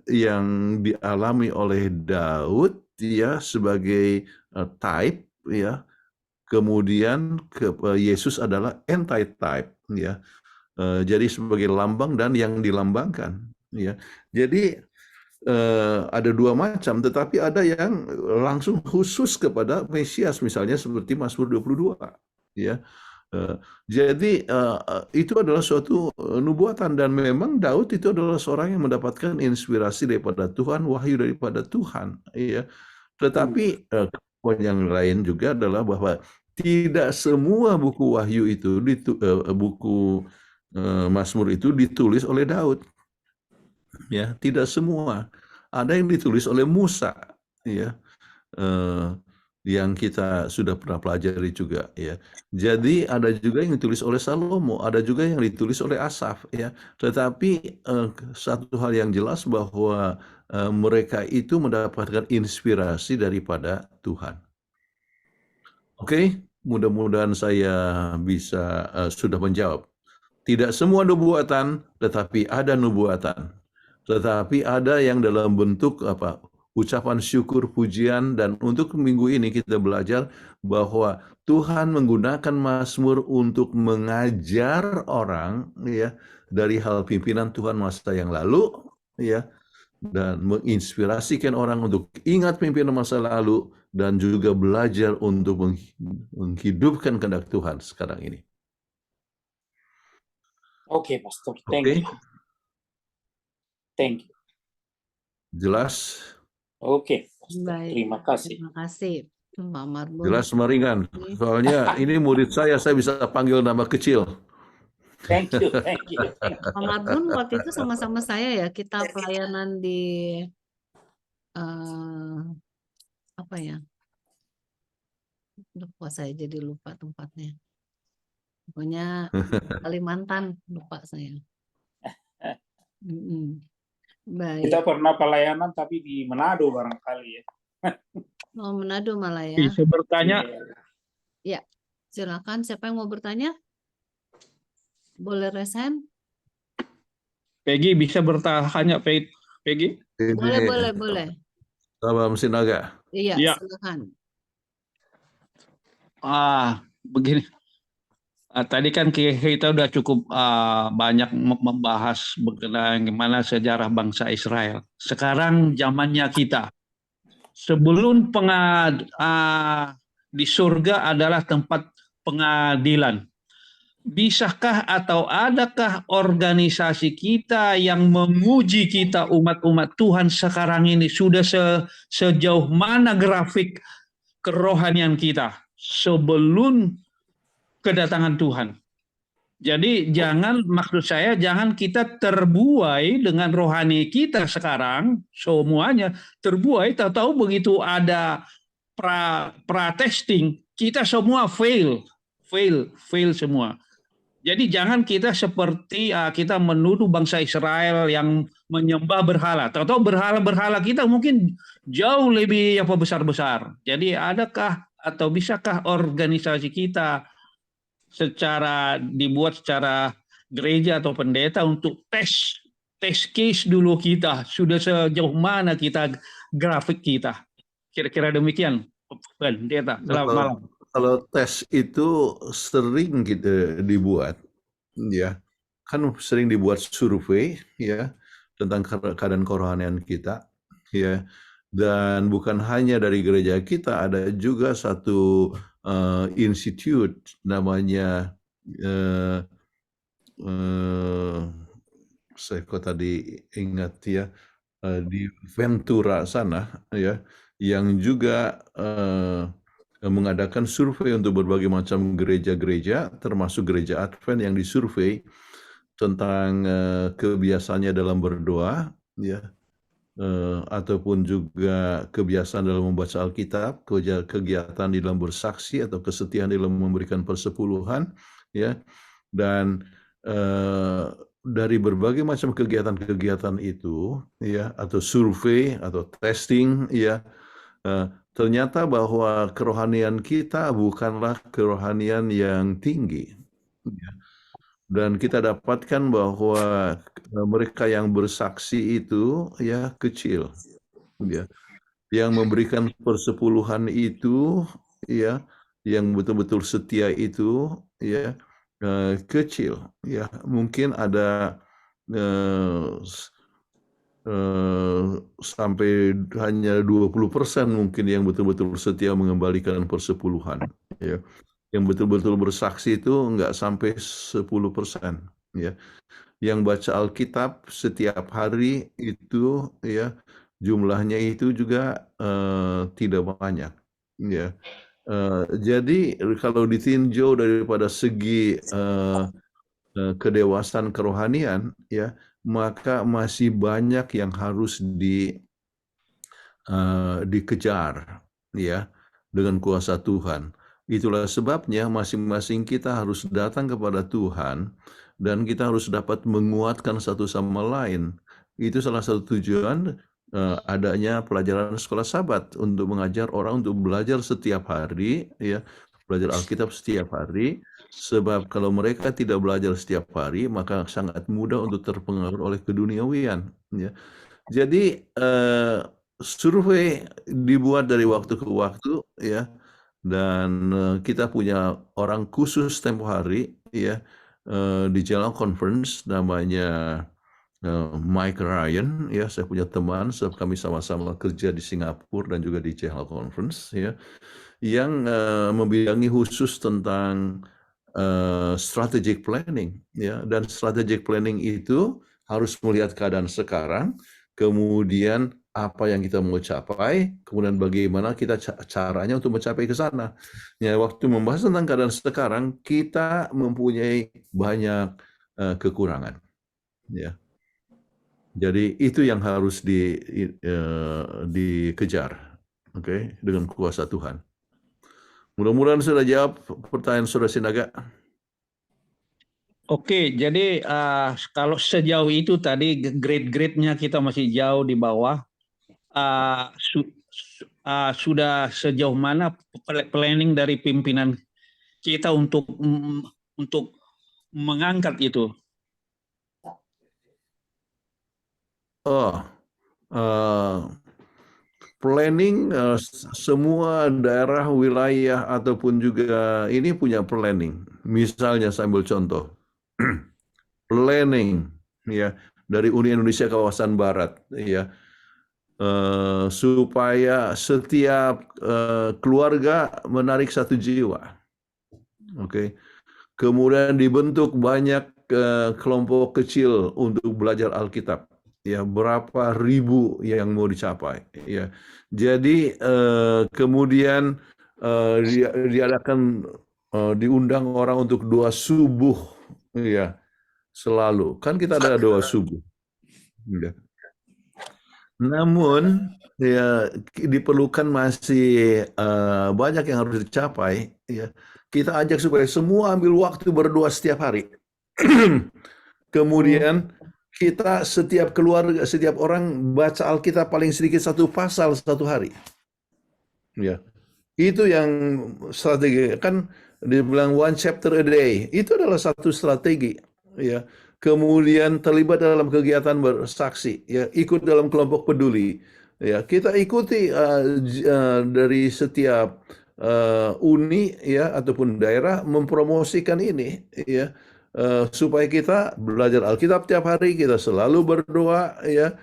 yang dialami oleh Daud, ya, sebagai type, ya. Kemudian Yesus adalah anti-type, ya. Jadi sebagai lambang dan yang dilambangkan, ya. Jadi ada dua macam, tetapi ada yang langsung khusus kepada Mesias, misalnya seperti Mazmur 22, ya. Jadi itu adalah suatu nubuatan, dan memang Daud itu adalah seorang yang mendapatkan inspirasi daripada Tuhan, wahyu daripada Tuhan, ya. Tetapi poin yang lain juga adalah bahwa tidak semua buku wahyu itu buku Mazmur itu ditulis oleh Daud, ya. Tidak semua. Ada yang ditulis oleh Musa, ya, yang kita sudah pernah pelajari juga, ya. Jadi ada juga yang ditulis oleh Salomo, ada juga yang ditulis oleh Asaf, ya. Tetapi satu hal yang jelas bahwa mereka itu mendapatkan inspirasi daripada Tuhan. Oke, mudah-mudahan saya bisa sudah menjawab. Tidak semua nubuatan, tetapi ada nubuatan. Tetapi ada yang dalam bentuk ucapan syukur, pujian, dan untuk minggu ini kita belajar bahwa Tuhan menggunakan Mazmur untuk mengajar orang, ya, dari hal pimpinan Tuhan masa yang lalu, ya, dan menginspirasikan orang untuk ingat pimpinan masa lalu dan juga belajar untuk menghidupkan kehendak Tuhan sekarang ini. Oke, Pastor. Thank Oke. you. Thank you. Jelas? Oke. Baik, Terima kasih. terima kasih Pak Marbun. Jelas meringan. Soalnya ini murid saya bisa panggil nama kecil. Thank you, thank you, thank you. Pak Marbun waktu itu sama-sama saya ya, kita pelayanan di apa ya? Lupa, saya jadi lupa tempatnya. Pokoknya Kalimantan, lupa saya. Baik. Kita pernah pelayanan tapi di Manado barangkali ya. Oh, Manado malah ya. Bisa bertanya, Ya, silakan. Siapa yang mau bertanya? Boleh resen? Peggy bisa bertanya, Peggy? Boleh. Salam Sinaga. Iya, Ya. silakan. Begini. Tadi kan kita udah cukup banyak membahas bagaimana sejarah bangsa Israel. Sekarang zamannya kita. Sebelum di surga adalah tempat pengadilan. Bisakah atau adakah organisasi kita yang menguji kita umat-umat Tuhan sekarang ini sudah sejauh mana grafik kerohanian kita sebelum kedatangan Tuhan? Jadi maksud saya jangan kita terbuai dengan rohani kita sekarang, semuanya terbuai, tahu-tahu begitu ada pra-testing, kita semua fail semua. Jadi jangan kita seperti kita menuduh bangsa Israel yang menyembah berhala. Tahu-tahu berhala kita mungkin jauh lebih besar-besar. Jadi adakah atau bisakah organisasi kita dibuat secara gereja atau pendeta untuk tes case dulu kita, sudah sejauh mana kita grafik kita. Kira-kira demikian, pendeta. Selamat malam. Kalau tes itu sering kita dibuat, ya kan sering dibuat survei ya tentang keadaan kerohanian kita, ya, dan bukan hanya dari gereja kita, ada juga satu institute namanya saya kok tadi ingat ya di Ventura sana ya, yang juga mengadakan survei untuk berbagai macam gereja-gereja, termasuk gereja Advent yang disurvei tentang kebiasaannya dalam berdoa, ya, ataupun juga kebiasaan dalam membaca Alkitab, kegiatan di dalam bersaksi atau kesetiaan dalam memberikan persepuluhan, ya, dan dari berbagai macam kegiatan-kegiatan itu, ya, atau survei atau testing, ya. Ternyata bahwa kerohanian kita bukanlah kerohanian yang tinggi. Dan kita dapatkan bahwa mereka yang bersaksi itu ya kecil. Ya. Yang memberikan persepuluhan itu ya, yang betul-betul setia itu ya kecil. Ya, mungkin ada sampai hanya 20% mungkin yang betul-betul setia mengembalikan persepuluhan, ya. Yang betul-betul bersaksi itu enggak sampai 10%, ya. Yang baca Alkitab setiap hari itu ya jumlahnya itu juga tidak banyak, ya. Jadi kalau ditinjau daripada segi kedewasaan kerohanian, ya, maka masih banyak yang harus dikejar, ya, dengan kuasa Tuhan. Itulah sebabnya masing-masing kita harus datang kepada Tuhan dan kita harus dapat menguatkan satu sama lain. Itu salah satu tujuan adanya pelajaran sekolah Sabat, untuk mengajar orang untuk belajar setiap hari, ya, belajar Alkitab setiap hari. Sebab kalau mereka tidak belajar setiap hari, maka sangat mudah untuk terpengaruh oleh keduniawian. Ya. Jadi survei dibuat dari waktu ke waktu, ya, dan kita punya orang khusus tempo hari, ya, di General Conference namanya Mike Ryan, ya, saya punya teman, sebab kami sama-sama kerja di Singapura dan juga di General Conference, ya, yang membidangi khusus tentang strategic planning, ya, dan strategic planning itu harus melihat keadaan sekarang, kemudian apa yang kita mau capai, kemudian bagaimana kita caranya untuk mencapai ke sana. Ya, waktu membahas tentang keadaan sekarang, kita mempunyai banyak kekurangan. Ya. Jadi itu yang harus dikejar, oke, dengan kuasa Tuhan. Mudah-mudahan sudah jawab pertanyaan Saudara Sinaga. Oke, jadi kalau sejauh itu tadi grade-grade-nya kita masih jauh di bawah. Sudah sejauh mana planning dari pimpinan kita untuk mengangkat itu? Planning, semua daerah, wilayah ataupun juga ini punya planning. Misalnya saya ambil contoh, planning ya dari Uni Indonesia Kawasan Barat ya, supaya setiap keluarga menarik satu jiwa. Oke. Kemudian dibentuk banyak kelompok kecil untuk belajar Alkitab. Ya, berapa ribu yang mau dicapai. Ya, jadi kemudian diadakan diundang orang untuk doa subuh. Ya, selalu. Kan kita ada doa subuh. Ya. Namun ya diperlukan masih banyak yang harus dicapai. Ya, kita ajak supaya semua ambil waktu berdoa setiap hari. Kemudian kita setiap keluarga, setiap orang baca Alkitab paling sedikit satu pasal satu hari. Ya, itu yang strategi. Kan dibilang one chapter a day. Itu adalah satu strategi. Ya. Kemudian terlibat dalam kegiatan bersaksi. Ya, ikut dalam kelompok peduli. Ya, kita ikuti dari setiap uni ya ataupun daerah mempromosikan ini. Ya. Supaya kita belajar Alkitab tiap hari, kita selalu berdoa ya.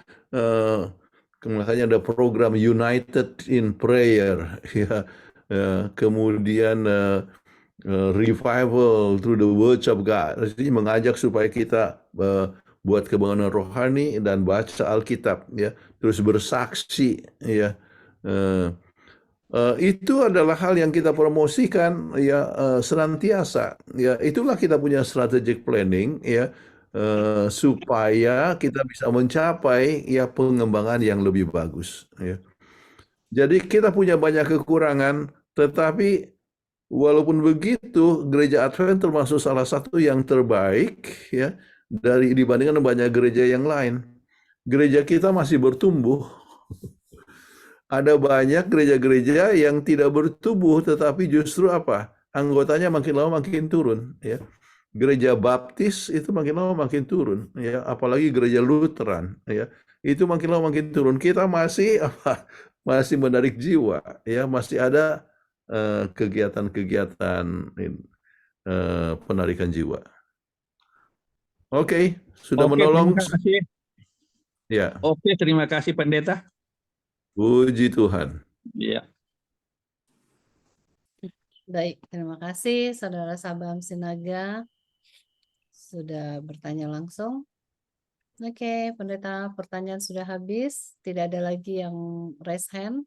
Makanya ada program United in Prayer ya. Kemudian revival through the words of God. Jadi mengajak supaya kita buat kebangunan rohani dan baca Alkitab ya, terus bersaksi ya. Itu adalah hal yang kita promosikan ya senantiasa ya. Itulah kita punya strategic planning ya, supaya kita bisa mencapai ya pengembangan yang lebih bagus ya. Jadi kita punya banyak kekurangan, tetapi walaupun begitu gereja Advent termasuk salah satu yang terbaik ya dibandingkan banyak gereja yang lain. Gereja kita masih bertumbuh. Ada banyak gereja-gereja yang tidak bertumbuh, tetapi justru apa? Anggotanya makin lama makin turun. Ya. Gereja Baptis itu makin lama makin turun. Ya. Apalagi gereja Lutheran. Ya. Itu makin lama makin turun. Kita masih masih menarik jiwa. Ya. Masih ada kegiatan-kegiatan penarikan jiwa. Oke, sudah menolong. Terima kasih. Ya. Oke, terima kasih Pendeta. Puji Tuhan. Ya. Baik, terima kasih Saudara Sabam Sinaga sudah bertanya langsung. Oke, Pendeta, pertanyaan sudah habis. Tidak ada lagi yang raise hand.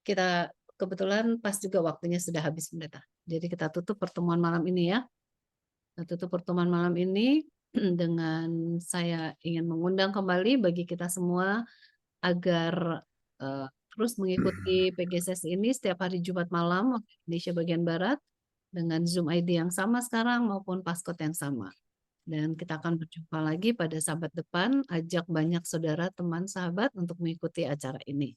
Kita kebetulan pas juga waktunya sudah habis, Pendeta. Jadi kita tutup pertemuan malam ini ya. Kita tutup pertemuan malam ini dengan saya ingin mengundang kembali bagi kita semua agar terus mengikuti PGSS ini setiap hari Jumat malam waktu Indonesia bagian Barat dengan Zoom ID yang sama sekarang maupun passcode yang sama. Dan kita akan berjumpa lagi pada Sabat depan. Ajak banyak saudara, teman, sahabat untuk mengikuti acara ini.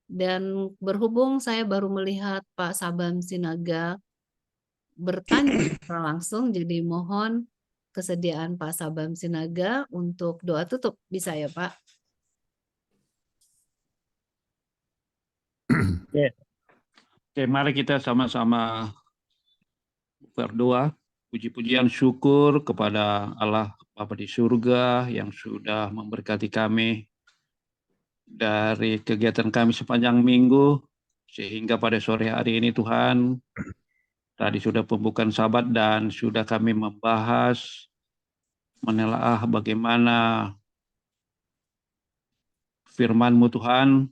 Dan berhubung saya baru melihat Pak Sabam Sinaga bertanya secara langsung, jadi mohon kesediaan Pak Sabam Sinaga untuk doa tutup. Bisa ya Pak? Oke, mari kita sama-sama berdoa. Puji-pujian syukur kepada Allah Bapa di surga yang sudah memberkati kami dari kegiatan kami sepanjang minggu, sehingga pada sore hari ini Tuhan, tadi sudah pembukaan Sabat dan sudah kami membahas, menelaah bagaimana firman-Mu Tuhan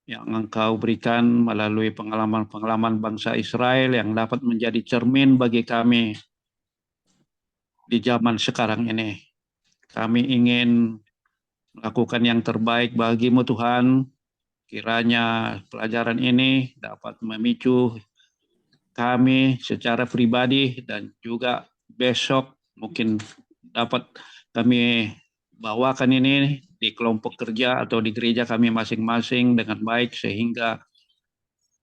yang Engkau berikan melalui pengalaman-pengalaman bangsa Israel yang dapat menjadi cermin bagi kami di zaman sekarang ini. Kami ingin melakukan yang terbaik bagi-Mu Tuhan. Kiranya pelajaran ini dapat memicu kami secara pribadi dan juga besok mungkin dapat kami bawakan ini di kelompok kerja atau di gereja kami masing-masing dengan baik sehingga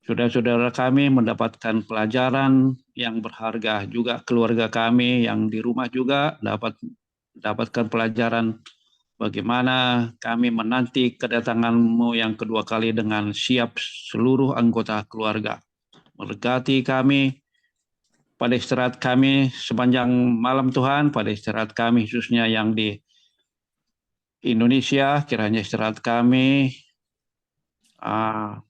saudara-saudara kami mendapatkan pelajaran yang berharga, juga keluarga kami yang di rumah juga dapatkan pelajaran bagaimana kami menanti kedatangan-Mu yang kedua kali dengan siap seluruh anggota keluarga. Berkati kami pada istirahat kami sepanjang malam Tuhan, pada istirahat kami khususnya yang di Indonesia, kiranya istirahat kami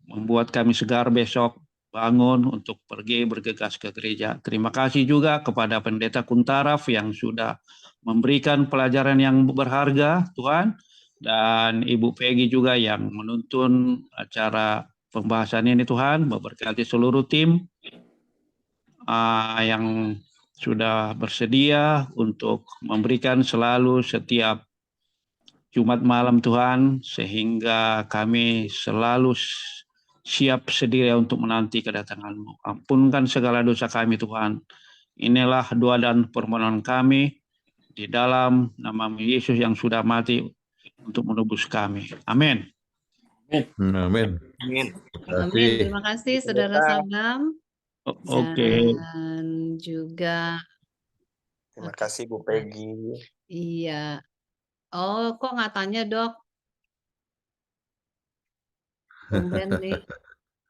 membuat kami segar besok bangun untuk pergi bergegas ke gereja. Terima kasih juga kepada Pendeta Kuntaraf yang sudah memberikan pelajaran yang berharga Tuhan, dan Ibu Peggy juga yang menuntun acara pembahasan ini Tuhan. Memberkati seluruh tim yang sudah bersedia untuk memberikan selalu setiap Jumat malam Tuhan, sehingga kami selalu siap sedia untuk menanti kedatangan-Mu. Ampunkan segala dosa kami Tuhan. Inilah doa dan permohonan kami di dalam nama Yesus yang sudah mati untuk menebus kami. Amin. Amin. Amin. Amin. Terima kasih Saudara Sabam. Oke. Dan juga Terima kasih Bu Peggy. iya. Oh, kok nggak tanya, Dok? Tumben nih,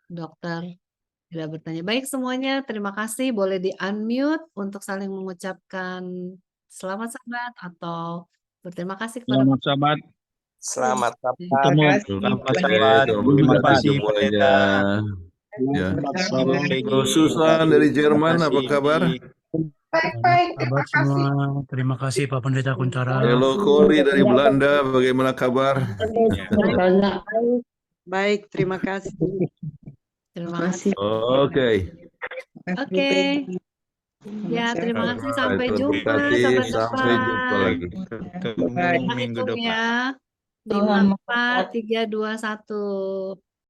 dokter tidak bertanya. Baik semuanya, terima kasih. Boleh di-unmute untuk saling mengucapkan selamat Sabat atau berterima kasih kepada Selamat Sabat. Selamat Sabat. Ketemu. Selamat Oke, Sabat. kalau Terima begitu kasih semuanya. Pendeta. Ya. Terima kasih Bu Peggy. Susan dari Jerman, Terima apa kasih. kabar? Sahabat semua, terima kasih Pak Pendeta Kuntara. Halo Kori dari Belanda, bagaimana kabar? Baik, terima kasih. terima kasih. Oke. Oke. Ya, terima kasih. Sampai Tuhan jumpa, berkati. sahabat Sampai jumpa depan. lagi. Ketemu Kita minggu hitung depan. ya. 5, 4, 3, 2, 1.